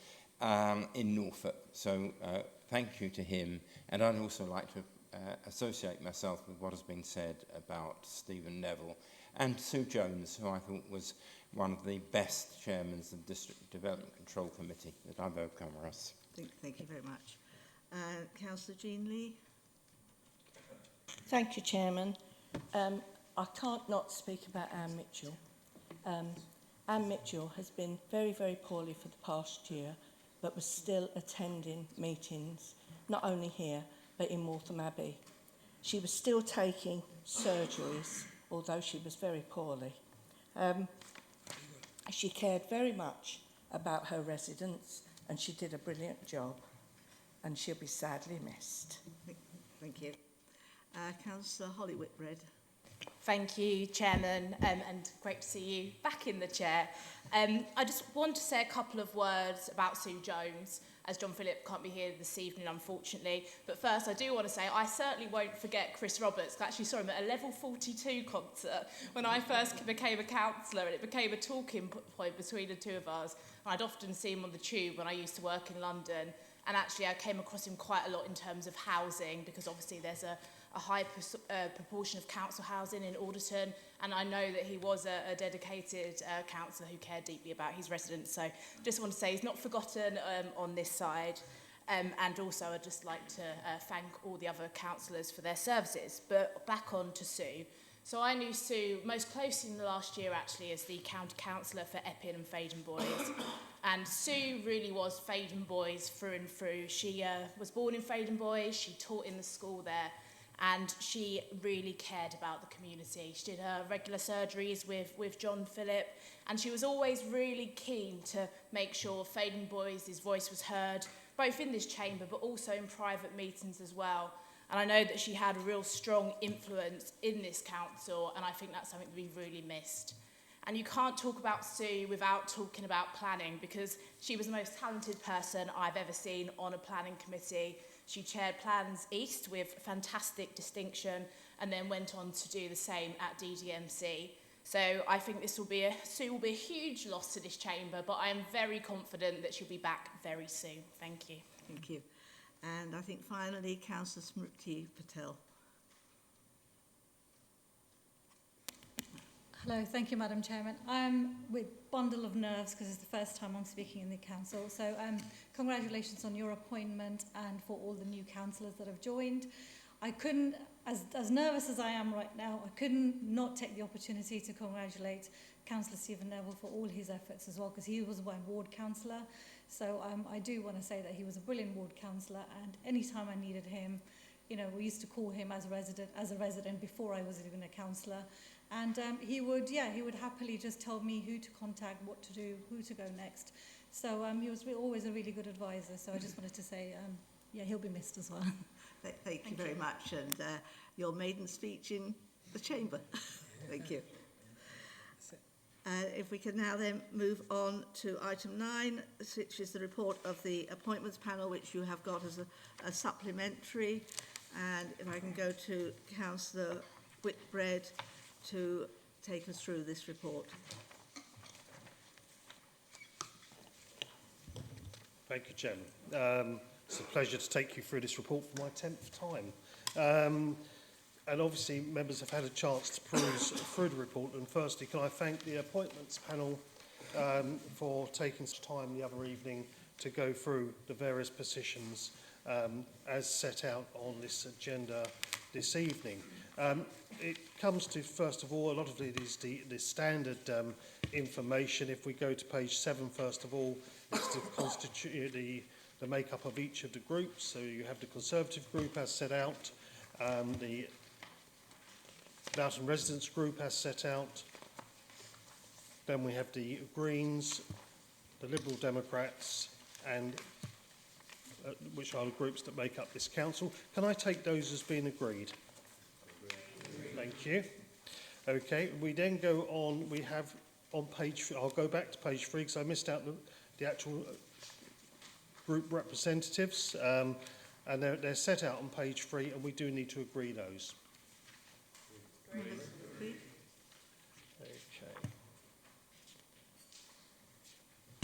in Norfolk. So thank you to him, and I'd also like to associate myself with what has been said about Stephen Neville and Sue Jones, who I thought was one of the best chairmen of the District Development Control Committee that I've ever come across. Thank you very much. Councillor Jean Lee? Thank you, Chairman. I can't not speak about Anne Mitchell. Anne Mitchell has been very, very poorly for the past year, but was still attending meetings, not only here, but in Waltham Abbey. She was still taking surgeries, although she was very poorly. She cared very much about her residents, and she did a brilliant job, and she'll be sadly missed. Thank you. Councillor Holly Whitbread. Thank you, Chairman, and great to see you back in the chair. I just want to say a couple of words about Sue Jones, as John Philip can't be here this evening, unfortunately. But first, I do want to say I certainly won't forget Chris Roberts. I actually saw him at a Level 42 concert when I first became a councillor, and it became a talking point between the two of us. And I'd often see him on the tube when I used to work in London. And actually, I came across him quite a lot in terms of housing, because obviously there's a high proportion of council housing in Alderton, and I know that he was a dedicated councillor who cared deeply about his residents. So just want to say he's not forgotten on this side, and also I'd just like to thank all the other councillors for their services. But back on to Sue. So I knew Sue most closely in the last year actually as the county councillor for Epping and Faden Boys. And Sue really was Faden Boys through and through. She was born in Faden Boys, she taught in the school there, and she really cared about the community. She did her regular surgeries with John Philip, and she was always really keen to make sure Failing Boys' voice was heard, both in this chamber but also in private meetings as well. And I know that she had a real strong influence in this council, and I think that's something that we really missed. And you can't talk about Sue without talking about planning, because she was the most talented person I've ever seen on a planning committee. She chaired Plans East with fantastic distinction, and then went on to do the same at DDMC. So I think Sue will be a huge loss to this chamber, but I am very confident that she'll be back very soon. Thank you. Thank you. And I think finally, Councillor Smriti Patel. Hello, thank you, Madam Chairman. I'm with bundle of nerves because it's the first time I'm speaking in the council. So congratulations on your appointment and for all the new councillors that have joined. I couldn't, as nervous as I am right now, I couldn't not take the opportunity to congratulate Councillor Stephen Neville for all his efforts as well, because he was my ward councillor. So I do want to say that he was a brilliant ward councillor, and anytime I needed him, you know, we used to call him as a resident before I was even a councillor. And he would happily just tell me who to contact, what to do, who to go next. So he was always a really good advisor. So I just wanted to say, he'll be missed as well. Thank you very much. And your maiden speech in the chamber. Thank you. If we can now then move on to item 9, which is the report of the appointments panel, which you have got as a supplementary. And if I can go to Councillor Whitbread to take us through this report. Thank you, Chairman. It's a pleasure to take you through this report for my 10th time. And obviously, members have had a chance to peruse through the report. And firstly, can I thank the appointments panel for taking some time the other evening to go through the various positions as set out on this agenda this evening. It comes to, first of all, a lot of it is the standard information. If we go to page 7, first of all, it's to constitute the makeup of each of the groups. So you have the Conservative group as set out, the Loughton Residents group as set out, then we have the Greens, the Liberal Democrats, and which are the groups that make up this council. Can I take those as being agreed? Thank you. Okay, we then go on, we have on page, I'll go back to page 3 because I missed out the actual group representatives, and they're set out on page 3, and we do need to agree those. Okay.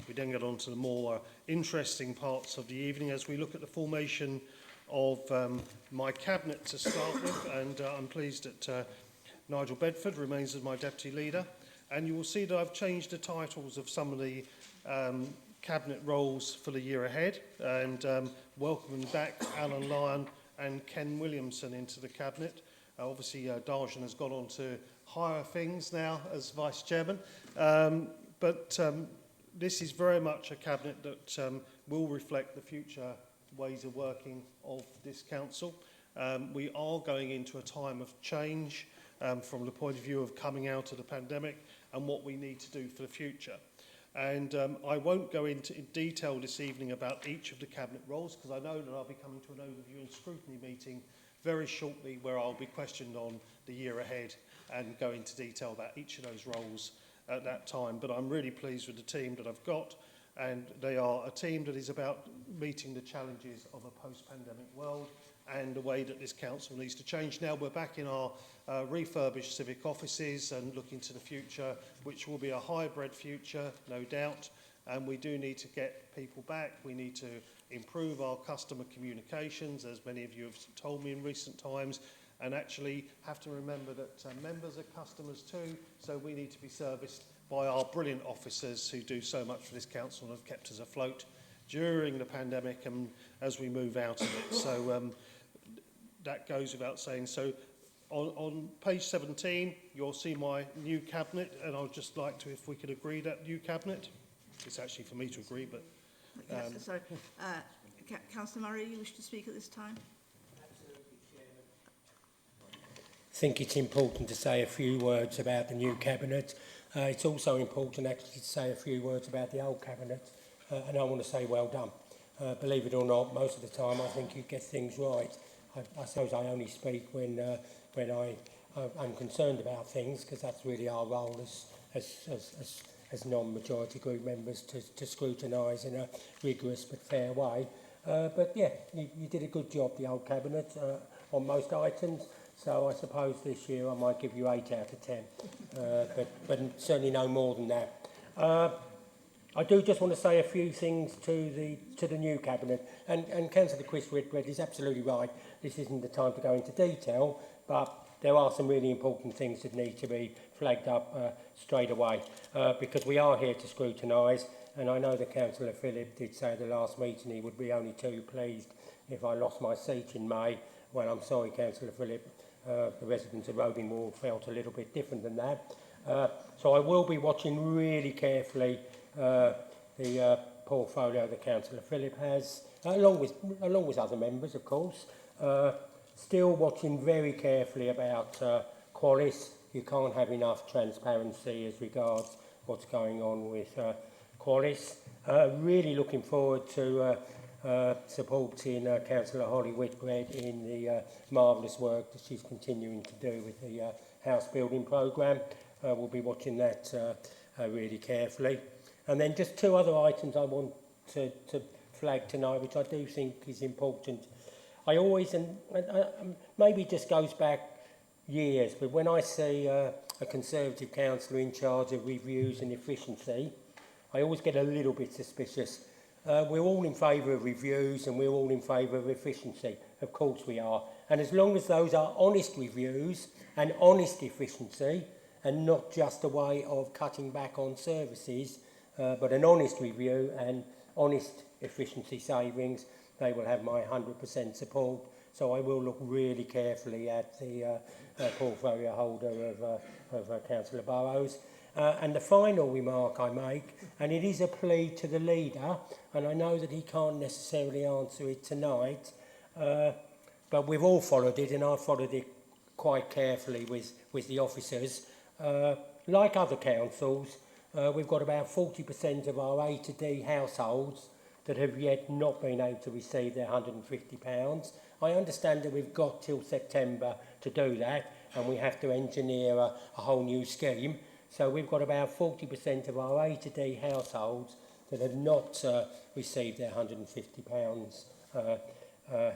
We then get on to the more interesting parts of the evening as we look at the formation of my cabinet to start with, and I'm pleased that Nigel Bedford remains as my deputy leader, and you will see that I've changed the titles of some of the cabinet roles for the year ahead, and welcoming back Alan Lyon and Ken Williamson into the cabinet. Obviously, Darjan has gone on to higher things now as vice chairman, but this is very much a cabinet that will reflect the future ways of working of this council. We are going into a time of change from the point of view of coming out of the pandemic and what we need to do for the future. And I won't go into detail this evening about each of the cabinet roles, because I know that I'll be coming to an overview and scrutiny meeting very shortly where I'll be questioned on the year ahead and go into detail about each of those roles at that time. But I'm really pleased with the team that I've got, and they are a team that is about meeting the challenges of a post-pandemic world and the way that this council needs to change. Now we're back in our refurbished civic offices and looking to the future, which will be a hybrid future, no doubt, and we do need to get people back. We need to improve our customer communications, as many of you have told me in recent times, and actually have to remember that members are customers too, so we need to be serviced by our brilliant officers who do so much for this council and have kept us afloat during the pandemic and as we move out of it. So that goes without saying. So on page 17, you'll see my new cabinet, and I'd just like to, if we could agree that new cabinet. It's actually for me to agree, but... Councillor Murray, you wish to speak at this time? Absolutely, Chairman. think it's important to say a few words about the new cabinet. It's also important actually to say a few words about the old cabinet, and I want to say well done. Believe it or not, most of the time I think you get things right. I suppose I only speak when I'm concerned about things, because that's really our role as non-majority group members to scrutinise in a rigorous but fair way. But yeah, you did a good job, the old cabinet, on most items. So I suppose this year I might give you 8 out of 10, but certainly no more than that. I do just want to say a few things to the new cabinet, and Councillor Chris Whitbread is absolutely right. This isn't the time to go into detail, but there are some really important things that need to be flagged up straight away, because we are here to scrutinise, and I know that Councillor Phillip did say at the last meeting he would be only too pleased if I lost my seat in May. Well, I'm sorry, Councillor Phillip, the residents of Robin Wall felt a little bit different than that. So I will be watching really carefully the portfolio that Councillor Phillip has, along with other members, of course. Still watching very carefully about Qualis. You can't have enough transparency as regards what's going on with Qualis. Really looking forward to supporting Councillor Holly Whitbread in the marvellous work that she's continuing to do with the house building programme. We'll be watching that really carefully. And then just 2 other items I want to flag tonight, which I do think is important. I always, and maybe it just goes back years, but when I see a Conservative councillor in charge of reviews and efficiency, I always get a little bit suspicious. We're all in favour of reviews and we're all in favour of efficiency. Of course we are. And as long as those are honest reviews and honest efficiency, and not just a way of cutting back on services, but an honest review and honest efficiency savings, they will have my 100% support. So I will look really carefully at the portfolio holder of Councillor Burrows. And the final remark I make, and it is a plea to the leader, and I know that he can't necessarily answer it tonight, but we've all followed it, and I've followed it quite carefully with the officers. Like other councils, we've got about 40% of our A to D households that have yet not been able to receive their £150. I understand that we've got till September to do that, and we have to engineer a whole new scheme. So we've got about 40% of our A to D households that have not received their £150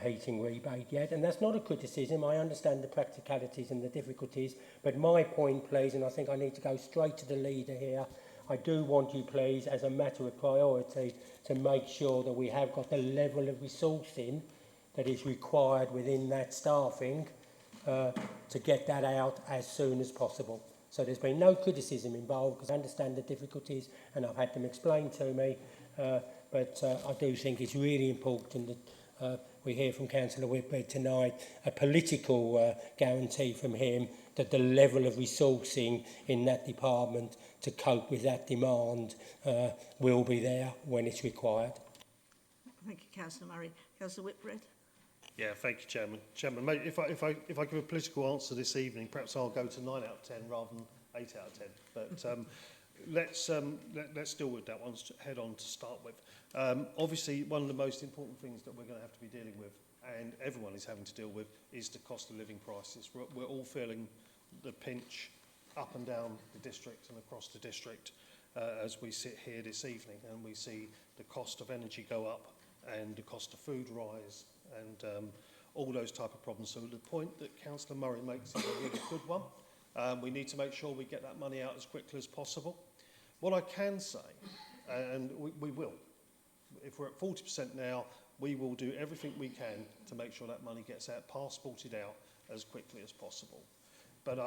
heating rebate yet. And that's not a criticism. I understand the practicalities and the difficulties. But my point, please, and I think I need to go straight to the leader here, I do want you, please, as a matter of priority, to make sure that we have got the level of resourcing that is required within that staffing to get that out as soon as possible. So there's been no criticism involved, because I understand the difficulties and I've had them explained to me, but I do think it's really important that we hear from Councillor Whitbread tonight a political guarantee from him that the level of resourcing in that department to cope with that demand will be there when it's required. Thank you, Councillor Murray. Councillor Whitbread. Yeah, thank you, Chairman. Chairman, mate, if I give a political answer this evening, perhaps I'll go to 9 out of 10 rather than 8 out of 10. But let's deal with that one head on to start with. Obviously, one of the most important things that we're going to have to be dealing with, and everyone is having to deal with, is the cost of living prices. We're all feeling the pinch up and down the district and across the district as we sit here this evening, and we see the cost of energy go up and the cost of food rise and all those type of problems. So the point that Councillor Murray makes is a really good one. We need to make sure we get that money out as quickly as possible. What I can say, and we will, if we're at 40% now, we will do everything we can to make sure that money gets out, passported out as quickly as possible. But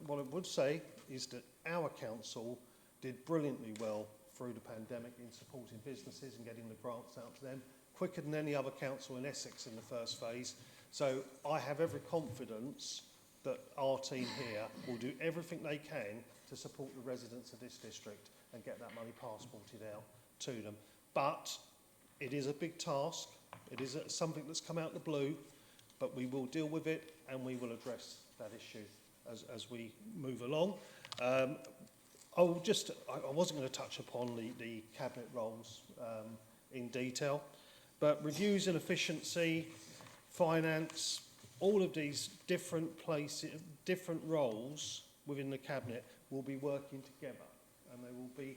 what I would say is that our council did brilliantly well through the pandemic in supporting businesses and getting the grants out to them, quicker than any other council in Essex in the first phase. So I have every confidence that our team here will do everything they can to support the residents of this district and get that money passported out to them. But it is a big task. It is something that's come out of the blue, but we will deal with it and we will address that issue as we move along. I wasn't going to touch upon the cabinet roles in detail, but reviews and efficiency, finance, all of these different places, different roles within the cabinet will be working together, and they will be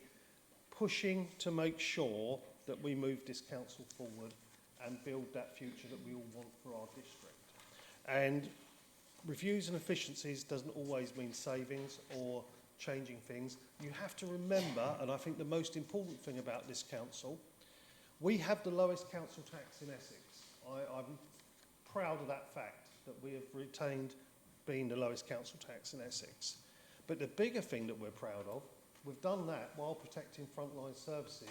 pushing to make sure that we move this council forward and build that future that we all want for our district. And reviews and efficiencies doesn't always mean savings or changing things. You have to remember, and I think the most important thing about this council, we have the lowest council tax in Essex. I'm proud of that fact, that we have retained being the lowest council tax in Essex. But the bigger thing that we're proud of, we've done that while protecting frontline services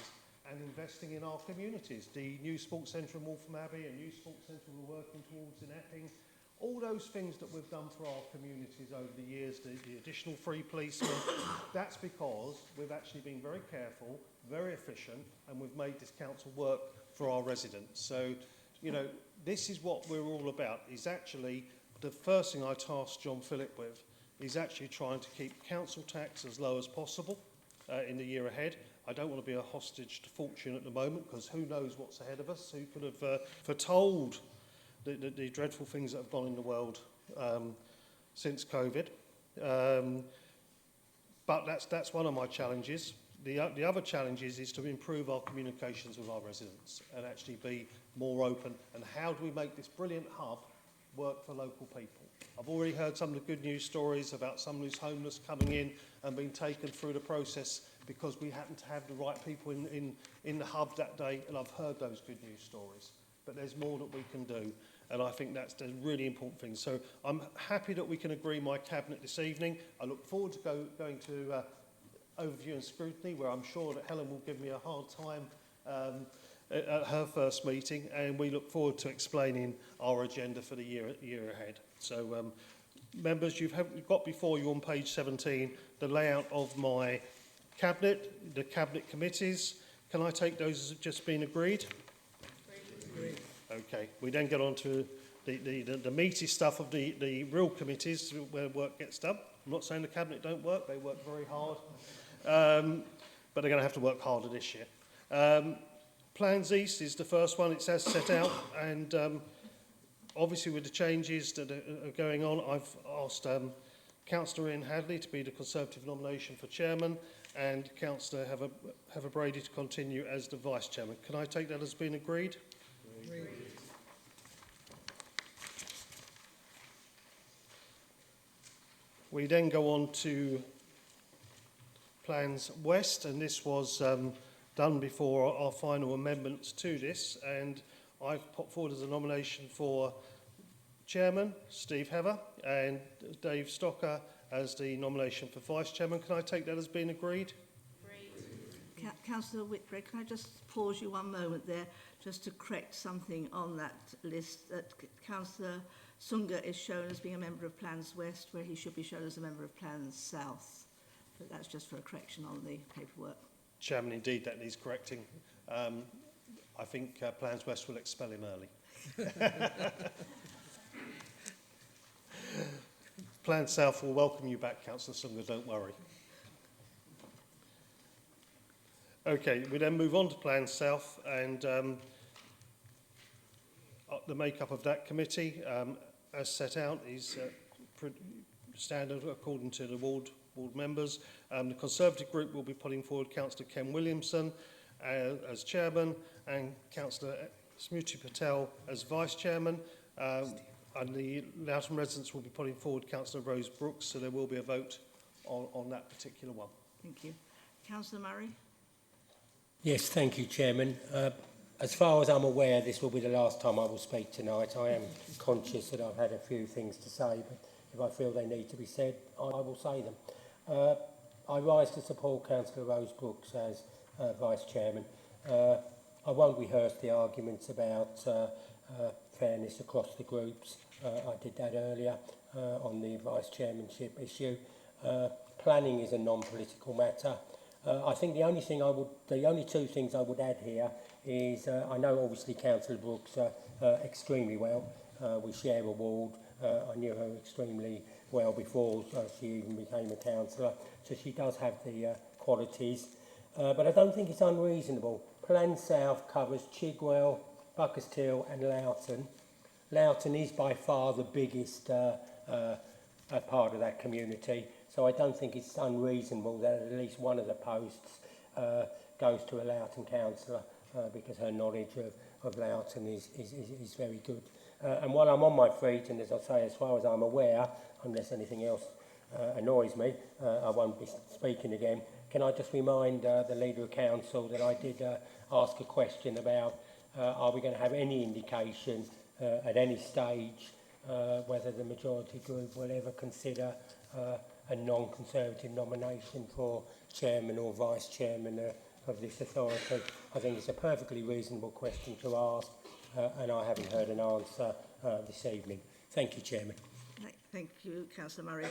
and investing in our communities. The new sports centre in Waltham Abbey, a new sports centre we're working towards in Epping, all those things that we've done for our communities over the years, the additional free policemen, that's because we've actually been very careful, very efficient, and we've made this council work for our residents. So, you know, this is what we're all about, is actually, the first thing I tasked John Phillip with, is actually trying to keep council tax as low as possible in the year ahead. I don't want to be a hostage to fortune at the moment, because who knows what's ahead of us? Who could have foretold the dreadful things that have gone in the world since COVID? But that's one of my challenges. The other challenge is to improve our communications with our residents and actually be more open. And how do we make this brilliant hub work for local people? I've already heard some of the good news stories about someone who's homeless coming in and being taken through the process because we happen to have the right people in the hub that day, and I've heard those good news stories. But there's more that we can do, and I think that's the really important thing. So I'm happy that we can agree my cabinet this evening. I look forward to going to overview and scrutiny, where I'm sure that Helen will give me a hard time at her first meeting, and we look forward to explaining our agenda for the year ahead. So members, you've got before you on page 17 the layout of my cabinet, the cabinet committees. Can I take those as just been agreed? Agreed. Okay, we then get on to the meaty stuff of the real committees where work gets done. I'm not saying the cabinet don't work, they work very hard, but they're going to have to work harder this year. Plans East is the first one. It's as set out, and obviously with the changes that are going on, I've asked Councillor Ian Hadley to be the Conservative nomination for chairman, and Councillor Heather Brady to continue as the vice chairman. Can I take that as being agreed? Agreed. We then go on to Plans West, and this was done before our final amendments to this, and I've put forward as a nomination for chairman, Steve Heather, and Dave Stocker as the nomination for vice chairman. Can I take that as being agreed? Agreed. Councillor Whitbread, can I just pause you one moment there, just to correct something on that list, that Councillor Sunga is shown as being a member of Plans West, where he should be shown as a member of Plans South. But that's just for a correction on the paperwork. Chairman, indeed, that needs correcting. I think Plans West will expel him early. Plans South will welcome you back, Councillor Sunga, don't worry. Okay, we then move on to Plans South, and the makeup of that committee, as set out, is standard according to the ward members. The Conservative group will be putting forward Councillor Ken Williamson as chairman, and Councillor Smruti Patel as vice chairman. And the Loughton residents will be putting forward Councillor Rose Brooks, so there will be a vote on that particular one. Thank you. Councillor Murray? Yes, thank you, Chairman. As far as I'm aware, this will be the last time I will speak tonight. I am conscious that I've had a few things to say, but if I feel they need to be said, I will say them. I rise to support Councillor Rose Brooks as Vice Chairman. I won't rehearse the arguments about fairness across the groups. I did that earlier on the Vice Chairmanship issue. Planning is a non-political matter. I think the only two things I would add here is I know obviously Councillor Brooks extremely well. We share a ward. I knew her extremely well before she even became a councillor, so she does have the qualities. But I don't think it's unreasonable. Plan South covers Chigwell, Buckerstill and Loughton. Loughton is by far the biggest part of that community, so I don't think it's unreasonable that at least one of the posts goes to a Loughton councillor because her knowledge of Loughton is very good. And while I'm on my feet, and as I say, as far as I'm aware, unless anything else annoys me, I won't be speaking again. Can I just remind the Leader of Council that I did ask a question about are we going to have any indication at any stage whether the majority group will ever consider a non-Conservative nomination for chairman or vice chairman of this authority. I think it's a perfectly reasonable question to ask, and I haven't heard an answer this evening. Thank you, Chairman. Thank you, Councillor Murray.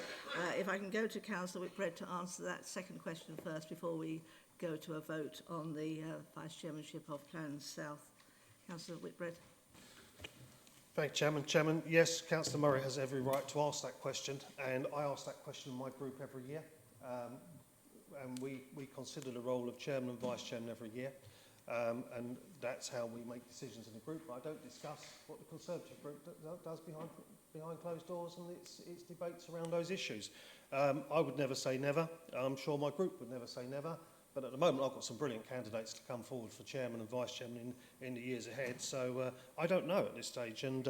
If I can go to Councillor Whitbread to answer that second question first before we go to a vote on the vice chairmanship of Plan South. Councillor Whitbread. Thank you, Chairman. Yes, Councillor Murray has every right to ask that question, and I ask that question in my group every year. And we consider the role of chairman and vice chairman every year, and that's how we make decisions in the group. But I don't discuss what the Conservative group does behind closed doors and its debates around those issues. I would never say never. I'm sure my group would never say never. But at the moment, I've got some brilliant candidates to come forward for chairman and vice chairman in the years ahead. So I don't know at this stage, and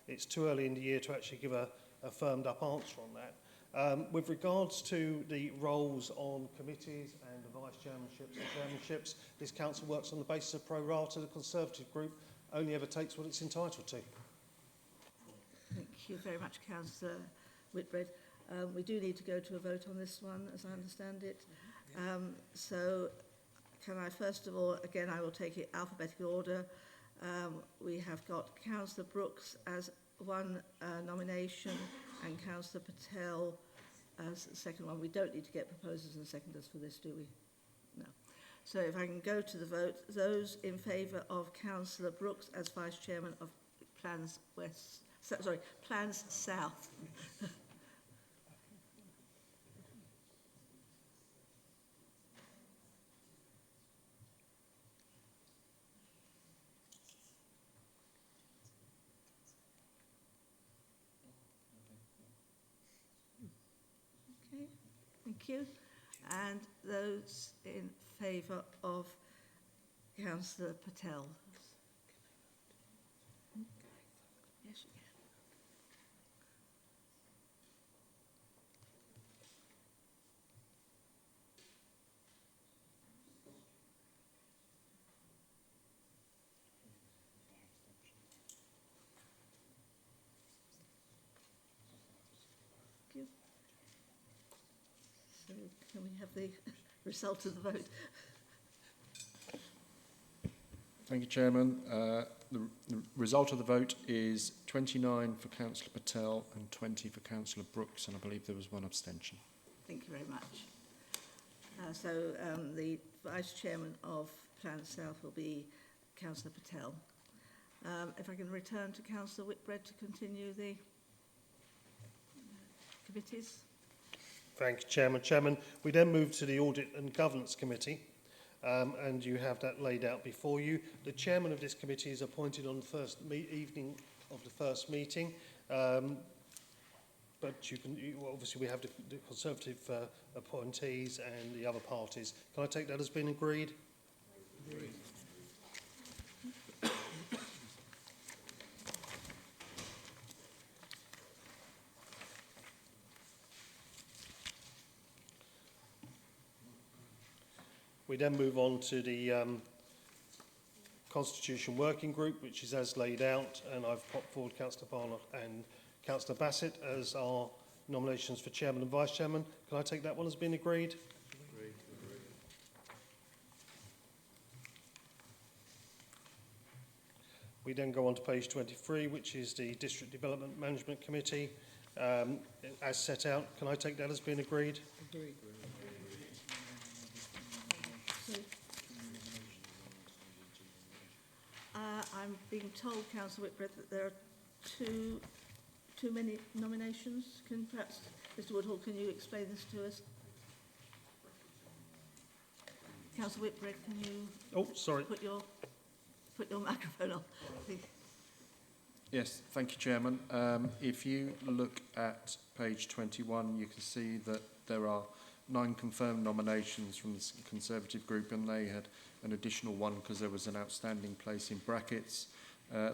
it's too early in the year to actually give a firmed up answer on that. With regards to the roles on committees and the vice chairmanships and chairmanships, this council works on the basis of pro rata. The Conservative group only ever takes what it's entitled to. Thank you very much, Councillor Whitbread. We do need to go to a vote on this one, as I understand it. So can I first of all, again, I will take it alphabetical order. We have got Councillor Brooks as one nomination and Councillor Patel as the second one. We don't need to get proposers and seconders for this, do we? No. So if I can go to the vote, those in favour of Councillor Brooks as Vice Chairman of Plans South. Okay, thank you. And those in favour of Councillor Patel. Yes, you can. Thank you. So can we have the result of the vote? Thank you, Chairman. The result of the vote is 29 for Councillor Patel and 20 for Councillor Brooks, and I believe there was one abstention. Thank you very much. The Vice Chairman of Plan South will be Councillor Patel. If I can return to Councillor Whitbread to continue the committees. Thank you, Chairman. We then move to the Audit and Governance Committee, and you have that laid out before you. The chairman of this committee is appointed on the first evening of the first meeting, but obviously we have the Conservative appointees and the other parties. Can I take that as being agreed? Agreed. We then move on to the Constitution Working Group, which is as laid out, and I've popped forward Councillor Barnett and Councillor Bassett as our nominations for Chairman and Vice Chairman. Can I take that one as being agreed? Agreed. We then go on to page 23, which is the District Development Management Committee, as set out. Can I take that as being agreed? Agreed. I'm being told, Councillor Whitbread, that there are two too many nominations? Can perhaps, Mr Woodhall, can you explain this to us? Councillor Whitbread, can you put your microphone on, please? Yes, thank you, Chairman. If you look at page 21, you can see that there are 9 confirmed nominations from the Conservative group, and they had an additional one because there was an outstanding place in brackets.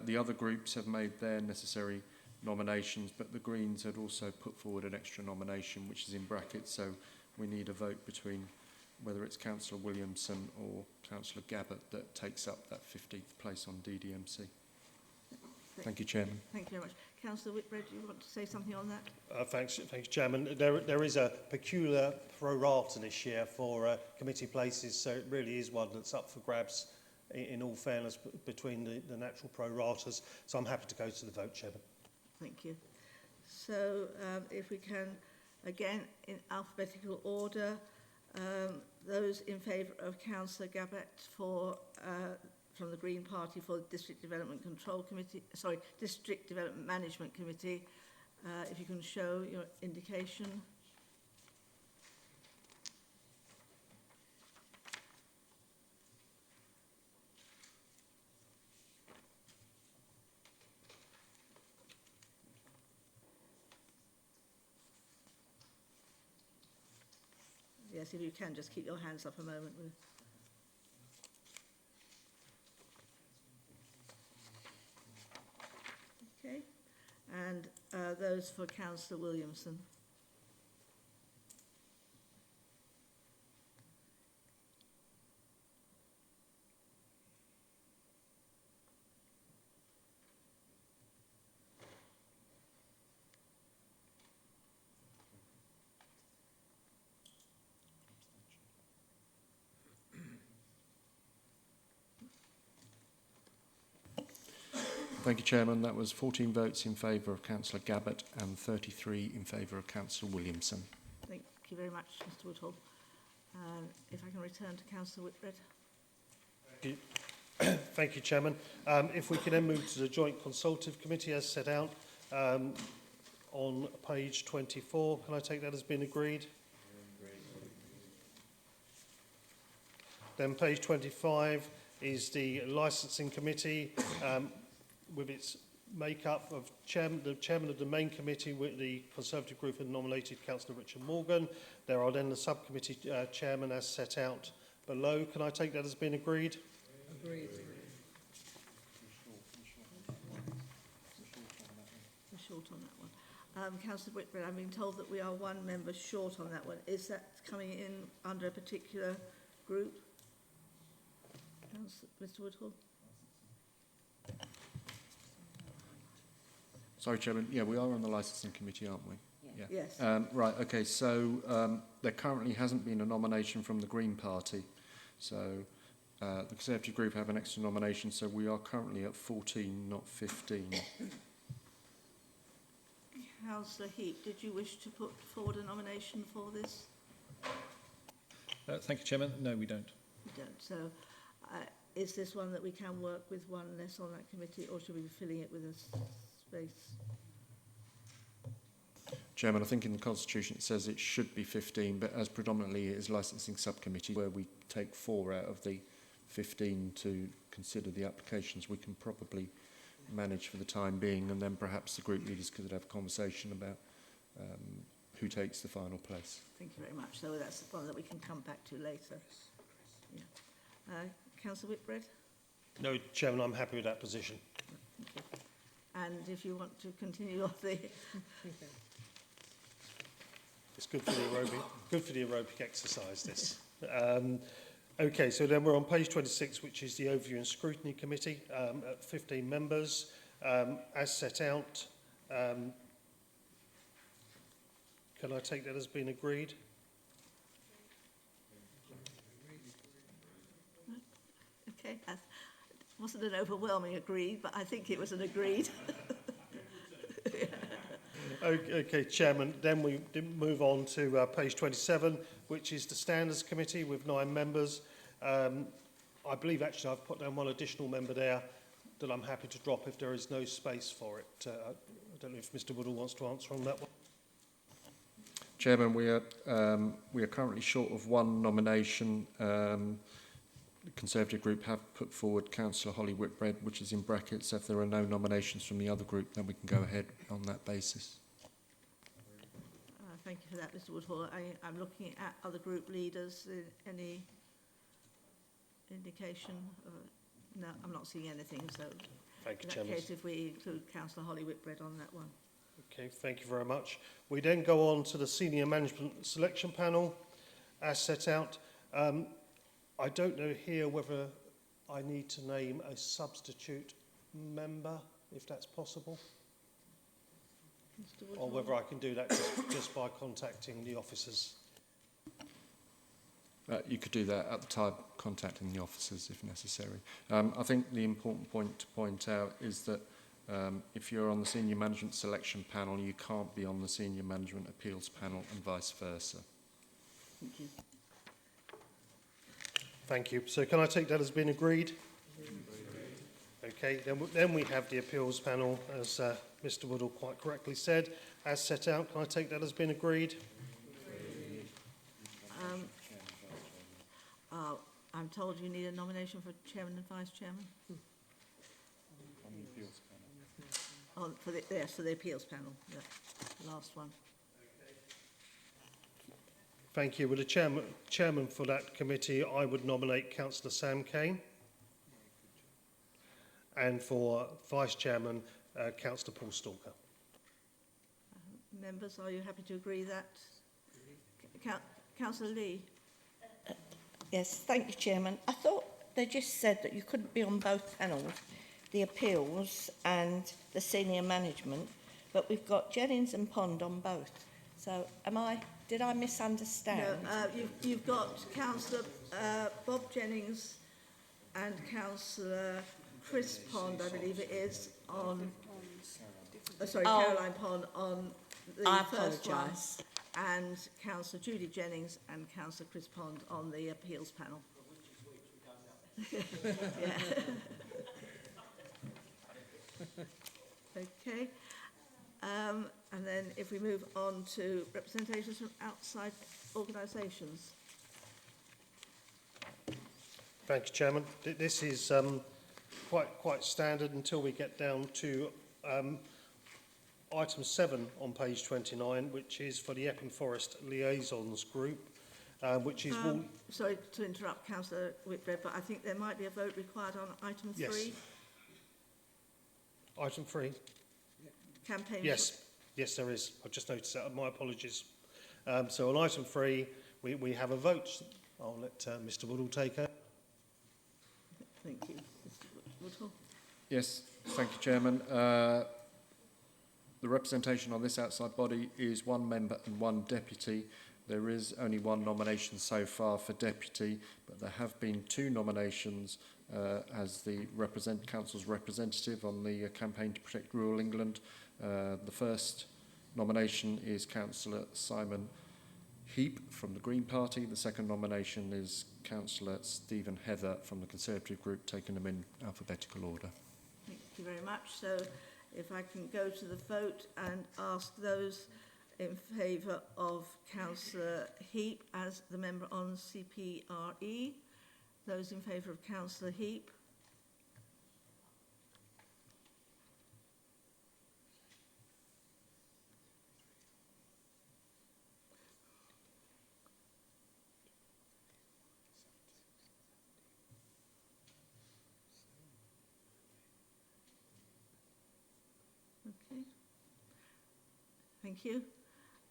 The other groups have made their necessary nominations, but the Greens had also put forward an extra nomination, which is in brackets, so we need a vote between whether it's Councillor Williamson or Councillor Gabbett that takes up that 15th place on DDMC. Thank you, Chairman. Thank you very much. Councillor Whitbread, do you want to say something on that? Thank you, Chairman. There is a peculiar pro rata this year for committee places, so it really is one that's up for grabs in all fairness between the natural pro ratas. So I'm happy to go to the vote, Chairman. Thank you. So if we can, again, in alphabetical order, those in favour of Councillor Gabbett for from the Green Party for the District Development Control Committee, sorry, District Development Management Committee, if you can show your indication. Yes, if you can, just keep your hands up a moment. Okay, and those for Councillor Williamson. Thank you, Chairman. That was 14 votes in favour of Councillor Gabbett and 33 in favour of Councillor Williamson. Thank you very much, Mr Woodhall. If I can return to Councillor Whitbread. Thank you. Thank you, Chairman. If we can then move to the Joint Consultative Committee as set out on page 24. Can I take that as being agreed? Then page 25 is the Licensing Committee with its make-up of the chairman of the main committee with the Conservative group had nominated Councillor Richard Morgan. There are then the subcommittee chairman as set out below. Can I take that as being agreed? Agreed. We're short on that one. Councillor Whitbread, I've been told that we are one member short on that one. Is that coming in under a particular group? Mr Woodhall? Sorry, Chairman. Yeah, we are on the Licensing Committee, aren't we? Yeah. Yes. Right, okay, so there currently hasn't been a nomination from the Green Party. So the Conservative group have an extra nomination, so we are currently at 14, not 15. Councillor Heap, did you wish to put forward a nomination for this? Thank you, Chairman. No, we don't. We don't. So is this one that we can work with one less on that committee, or should we be filling it with a space? Chairman, I think in the Constitution it says it should be 15, but as predominantly it is Licensing Subcommittee, where we take 4 out of the 15 to consider the applications, we can probably manage for the time being, and then perhaps the group leaders could have a conversation about who takes the final place. Thank you very much. So that's one that we can come back to later. Yeah. Councillor Whitbread? No, Chairman, I'm happy with that position. Thank you. And if you want to continue on the... It's good for the aerobic exercise, this. Okay, so then we're on page 26, which is the Overview and Scrutiny Committee, at 15 members, as set out. Can I take that as being agreed? Okay, that wasn't an overwhelming agreed, but I think it was an agreed. Okay, Chairman, then we move on to page 27, which is the Standards Committee with 9 members. I believe actually I've put down one additional member there that I'm happy to drop if there is no space for it. I don't know if Mr Woodall wants to answer on that one. Chairman, we are currently short of one nomination. The Conservative group have put forward Councillor Holly Whitbread, which is in brackets. If there are no nominations from the other group, then we can go ahead on that basis. Thank you for that, Mr Woodhall. I'm looking at other group leaders. Any indication? No, I'm not seeing anything. So Thank you, in that Chairman. case, if we include Councillor Holly Whitbread on that one. Okay, thank you very much. We then go on to the Senior Management Selection Panel, as set out. I don't know here whether I need to name a substitute member, if that's possible, or whether I can do that just by contacting the officers. You could do that at the time, contacting the officers if necessary. I think the important point to point out is that if you're on the Senior Management Selection Panel, you can't be on the Senior Management Appeals Panel and vice versa. Thank you. Thank you. So can I take that as being agreed? Okay, then we have the Appeals Panel, as Mr Woodall quite correctly said, as set out. Can I take that as being agreed? I'm told you need a nomination for Chairman and Vice Chairman. On the appeals panel. For the Appeals Panel, the last one. Thank you. With the chairman for that committee, I would nominate Councillor Sam Kane. And for Vice Chairman, Councillor Paul Stalker. Members, are you happy to agree that? Councillor Lee? Yes, thank you, Chairman. I thought they just said that you couldn't be on both panels, the appeals and the senior management, but we've got Jennings and Pond on both. So did I misunderstand? No, you've got Councillor Bob Jennings and Councillor Chris Pond, I believe it is, on... Caroline Pond on the first one. And Councillor Judy Jennings and Councillor Chris Pond on the Appeals Panel. Yeah. Okay. And then if we move on to representations from outside organisations. Thank you, Chairman. This is quite standard until we get down to item 7 on page 29, which is for the Epping Forest Liaisons Group, which is... Sorry to interrupt, Councillor Whitbread, but I think there might be a vote required on item 3. Yes. Item 3? Campaign... Yes, there is. I just noticed that. My apologies. So on item 3, we have a vote. I'll let Mr Woodall take it. Thank you. Mr Woodall? Yes, thank you, Chairman. The representation on this outside body is one member and one deputy. There is only one nomination so far for deputy, but there have been 2 nominations as the council's representative on the campaign to protect rural England. The first nomination is Councillor Simon Heap from the Green Party. The second nomination is Councillor Stephen Heather from the Conservative group, taking them in alphabetical order. Thank you very much. So if I can go to the vote and ask those in favour of Councillor Heap as the member on CPRE. Those in favour of Councillor Heap. Okay. Thank you.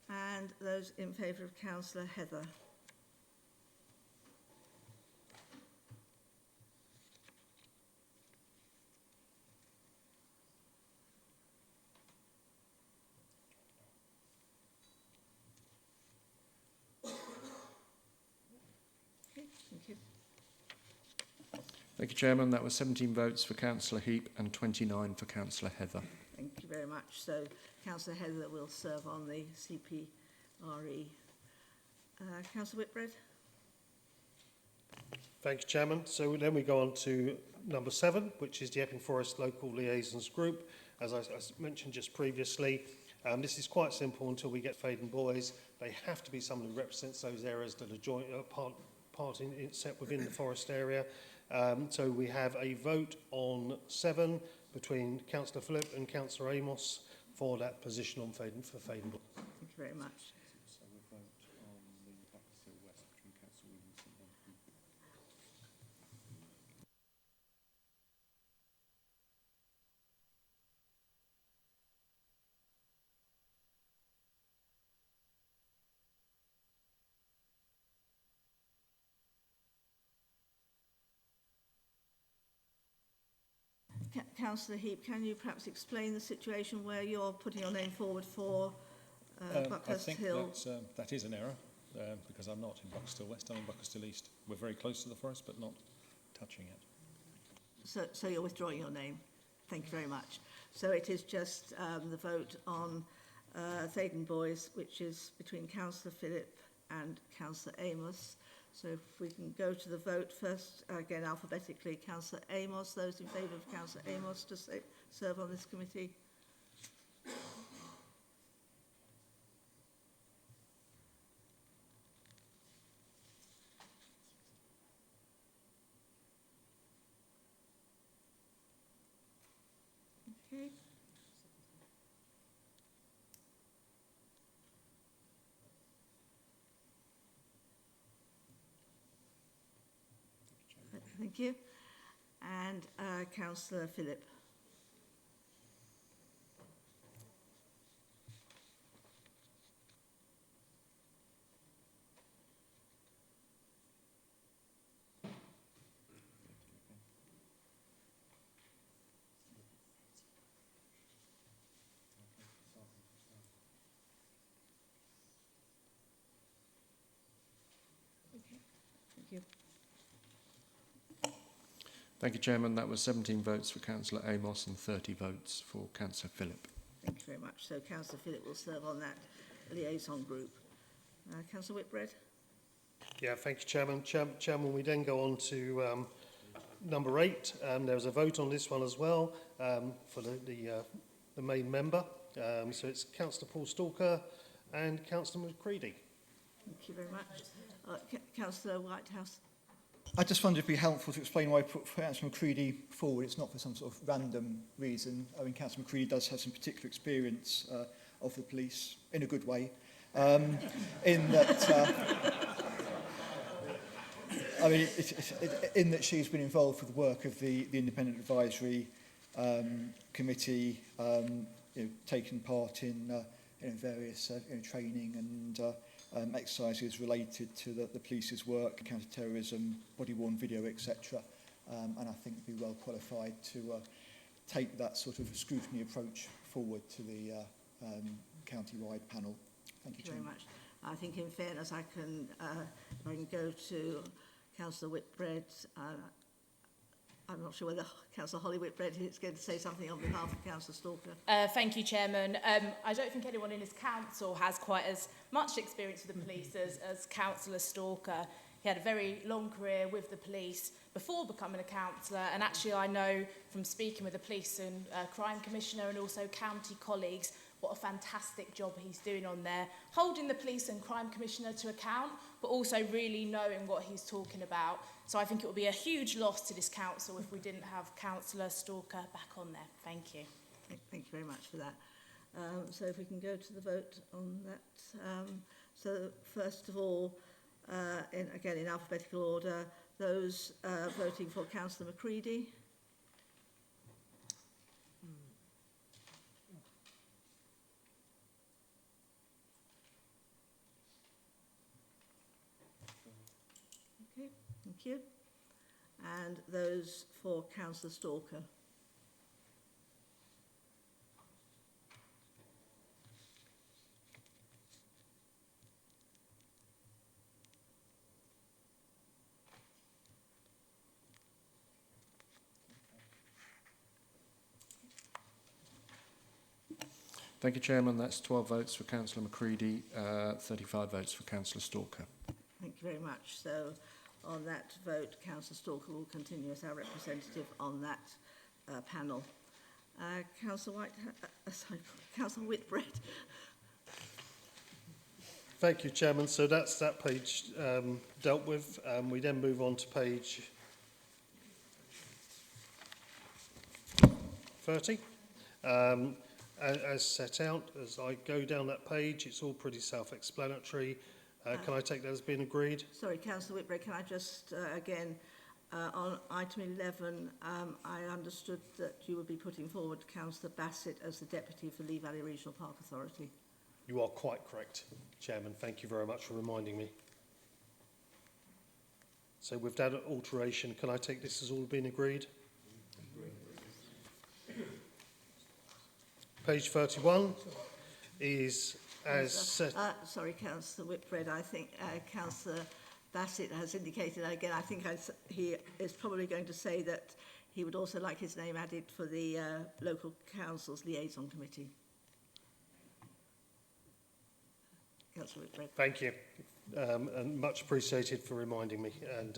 And those in favour of Councillor Heather. Okay, thank you. Thank you, Chairman. That was 17 votes for Councillor Heap and 29 for Councillor Heather. Thank you very much. So Councillor Heather will serve on the CPRE. Councillor Whitbread. Thank you, Chairman. So then we go on to number 7, which is the Epping Forest Local Liaisons Group. As I mentioned just previously, this is quite simple until we get Faden Boys. They have to be someone who represents those areas that are part in set within the forest area. So we have a vote on 7 between Councillor Phillip and Councillor Amos for that position on Faden Boys. Thank you very much. So we vote on the Buckinghamshire West between Councillor Williamson and Councillor Heap, can you perhaps explain the situation where you're putting your name forward for I Buckhurst think Hill? that is an error, because I'm not in Buckinghamshire West, I'm in Buckinghamshire East. We're very close to the forest, but not touching it. So you're withdrawing your name. Thank you very much. So it is just the vote on Faden Boys, which is between Councillor Phillip and Councillor Amos. So if we can go to the vote first, again alphabetically, Councillor Amos. Those in favour of Councillor Amos to serve on this committee? Okay. Thank you. And Councillor Phillip. Thank you. Thank you, Chairman. That was 17 votes for Councillor Amos and 30 votes for Councillor Phillip. Thank you very much. So Councillor Phillip will serve on that liaison group. Councillor Whitbread. Yeah, thank you, Chairman. Chairman, we then go on to number 8. There was a vote on this one as well for the main member. So it's Councillor Paul Stalker and Councillor McCready. Thank you very much. Councillor Whitehouse. I just wondered if it'd be helpful to explain why I put Councillor McCready forward. It's not for some sort of random reason. I mean, Councillor McCready does have some particular experience of the police, in a good way, in that... I mean, in that she's been involved with the work of the Independent Advisory Committee, taking part in various training and exercises related to the police's work, counter-terrorism, body-worn video, etc. And I think would be well qualified to take that sort of scrutiny approach forward to the county-wide panel. Thank you, Very much. I think, in fairness, I can go to Councillor Whitbread. I'm not sure whether Councillor Holly Whitbread is going to say something on behalf of Councillor Stalker. Thank you, Chairman. I don't think anyone in this council has quite as much experience with the police as Councillor Stalker. He had a very long career with the police before becoming a councillor, and actually I know from speaking with the police and crime commissioner and also county colleagues what a fantastic job he's doing on there, holding the police and crime commissioner to account, but also really knowing what he's talking about. So I think it would be a huge loss to this council if we didn't have Councillor Stalker back on there. Thank you. Thank you very much for that. So if we can go to the vote on that. So first of all, again in alphabetical order, those voting for Councillor McCready. Okay, thank you. And those for Councillor Stalker. Thank you, Chairman. That's 12 votes for Councillor McCready, 35 votes for Councillor Stalker. Thank you very much. So on that vote, Councillor Stalker will continue as our representative on that panel. Councillor Councillor Whitbread. Thank you, Chairman. So that's that page dealt with. We then move on to page 30. As set out, as I go down that page, it's all pretty self-explanatory. Can I take that as being agreed? Sorry, Councillor Whitbread, can I just, again, on item 11, I understood that you would be putting forward Councillor Bassett as the Deputy for Lee Valley Regional Park Authority. You are quite correct, Chairman. Thank you very much for reminding me. So with that alteration, can I take this as all being agreed? Page 31 is as set. Sorry, Councillor Whitbread, I think Councillor Bassett has indicated again, I think he is probably going to say that he would also like his name added for the local council's liaison committee. Councillor Whitbread. Thank you, and much appreciated for reminding me. And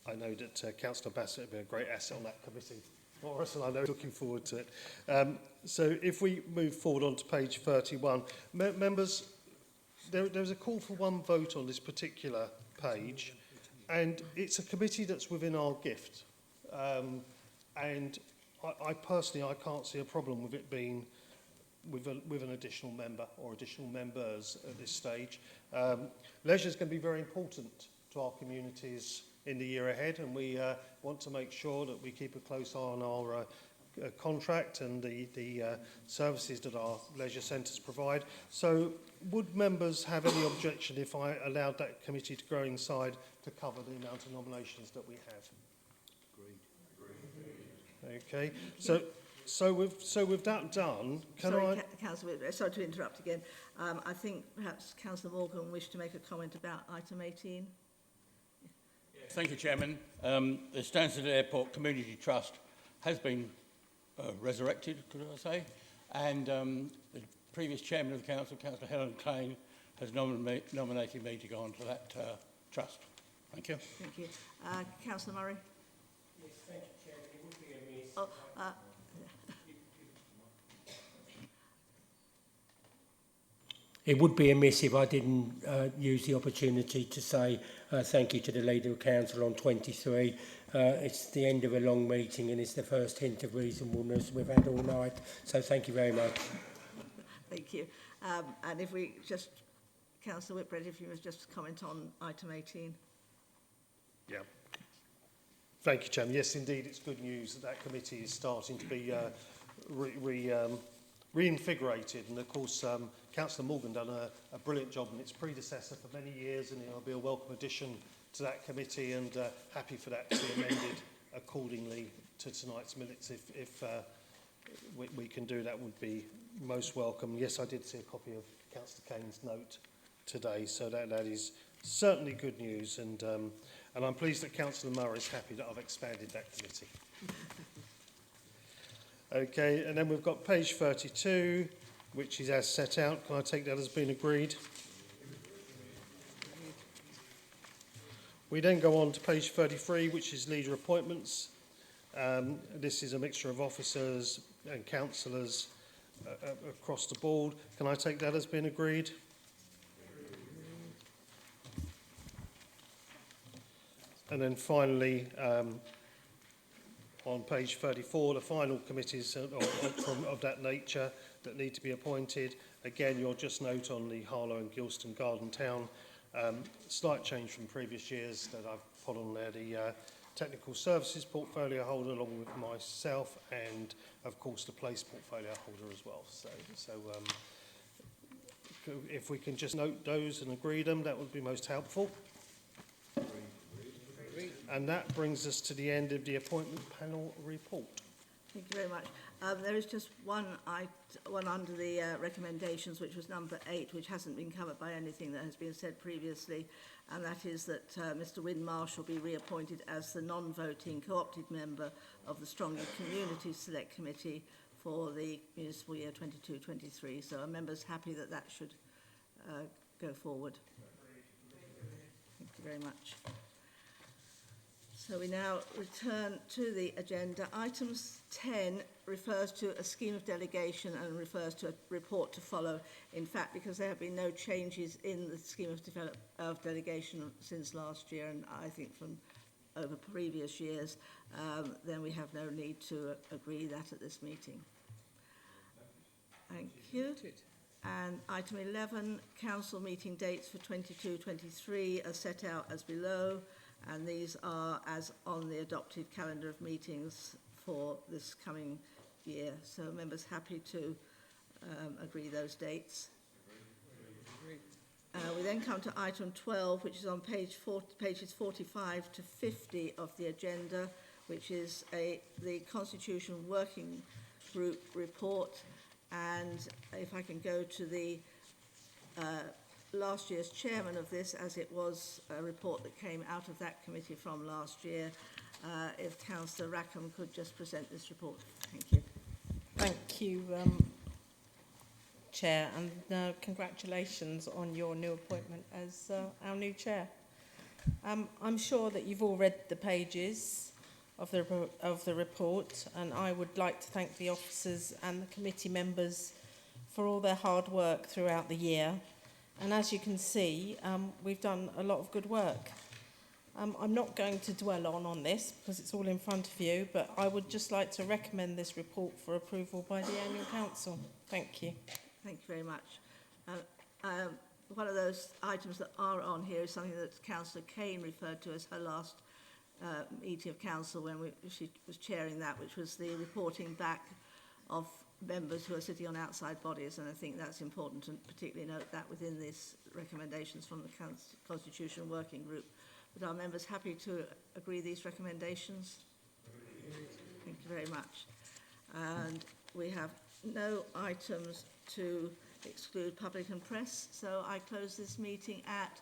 I know that Councillor Bassett will be a great asset on that committee for us, and I know looking forward to it. So if we move forward on to page 31, members, there's a call for one vote on this particular page, and it's a committee that's within our gift. And I personally, I can't see a problem with it being with an additional member or additional members at this stage. Leisure is going to be very important to our communities in the year ahead, and we want to make sure that we keep a close eye on our contract and the services that our leisure centres provide. So would members have any objection if I allowed that committee to grow inside to cover the amount of nominations that we have? Agreed. Okay, so with that done, Councillor Whitbread, sorry to interrupt again. I think perhaps Councillor Morgan wished to make a comment about item 18. Thank you, Chairman. The Stansted Airport Community Trust has been resurrected, could I say, and the previous chairman of the council, Councillor Helen Klein, has nominated me to go on to that trust. Thank you. Thank you. Councillor Murray. Yes, thank you, Chairman. It would be a miss. It would be amiss if I didn't use the opportunity to say thank you to the Leader of Council on 23. It's the end of a long meeting and it's the first hint of reasonableness we've had all night. So thank you very much. Thank you. And if we just, Councillor Whitbread, if you must just comment on item 18. Yeah. Thank you, Chairman. Yes, indeed, it's good news that that committee is starting to be reinvigorated. And of course, Councillor Morgan done a brilliant job in its predecessor for many years, and it'll be a welcome addition to that committee, and happy for that to be amended accordingly to tonight's minutes. If we can do that, would be most welcome. Yes, I did see a copy of Councillor Kane's note today, so that is certainly good news, and I'm pleased that Councillor Murray is happy that I've expanded that committee. Okay, and then we've got page 32, which is as set out. Can I take that as being agreed? We then go on to page 33, which is leader appointments. This is a mixture of officers and councillors across the board. Can I take that as being agreed? And then finally, on page 34, the final committees of that nature that need to be appointed. Again, you'll just note on the Harlow and Gilston Garden Town, slight change from previous years that I've put on there, the technical services portfolio holder along with myself, and of course the place portfolio holder as well. So if we can just note those and agree them, that would be most helpful. And that brings us to the end of the appointment panel report. Thank you very much. There is just one under the recommendations, which was number 8, which hasn't been covered by anything that has been said previously, and that is that Mr Wyn Marsh will be reappointed as the non-voting co-opted member of the Strongly Community Select Committee for the municipal year 22-23. So are members happy that that should go forward? Thank you very much. So we now return to the agenda. Items 10 refers to a scheme of delegation and refers to a report to follow. In fact, because there have been no changes in the scheme of delegation since last year, and I think from over previous years, then we have no need to agree that at this meeting. Thank you. And item 11, council meeting dates for 22-23 are set out as below, and these are as on the adopted calendar of meetings for this coming year. So members happy to agree those dates. We then come to item 12, which is on pages 45 to 50 of the agenda, which is the Constitution Working Group report. And if I can go to the last year's chairman of this, as it was a report that came out of that committee from last year, if Councillor Rackham could just present this report. Thank you. Thank you, Chair, and congratulations on your new appointment as our new Chair. I'm sure that you've all read the pages of the report, and I would like to thank the officers and the committee members for all their hard work throughout the year. And as you can see, we've done a lot of good work. I'm not going to dwell on this because it's all in front of you, but I would just like to recommend this report for approval by the Annual Council. Thank you. Thank you very much. One of those items that are on here is something that Councillor Kane referred to as her last meeting of council when she was chairing that, which was the reporting back of members who are sitting on outside bodies, and I think that's important to particularly note that within these recommendations from the Constitution Working Group. But are members happy to agree these recommendations? Thank you very much. And we have no items to exclude public and press, so I close this meeting at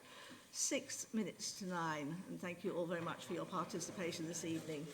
6 minutes to 9, and thank you all very much for your participation this evening.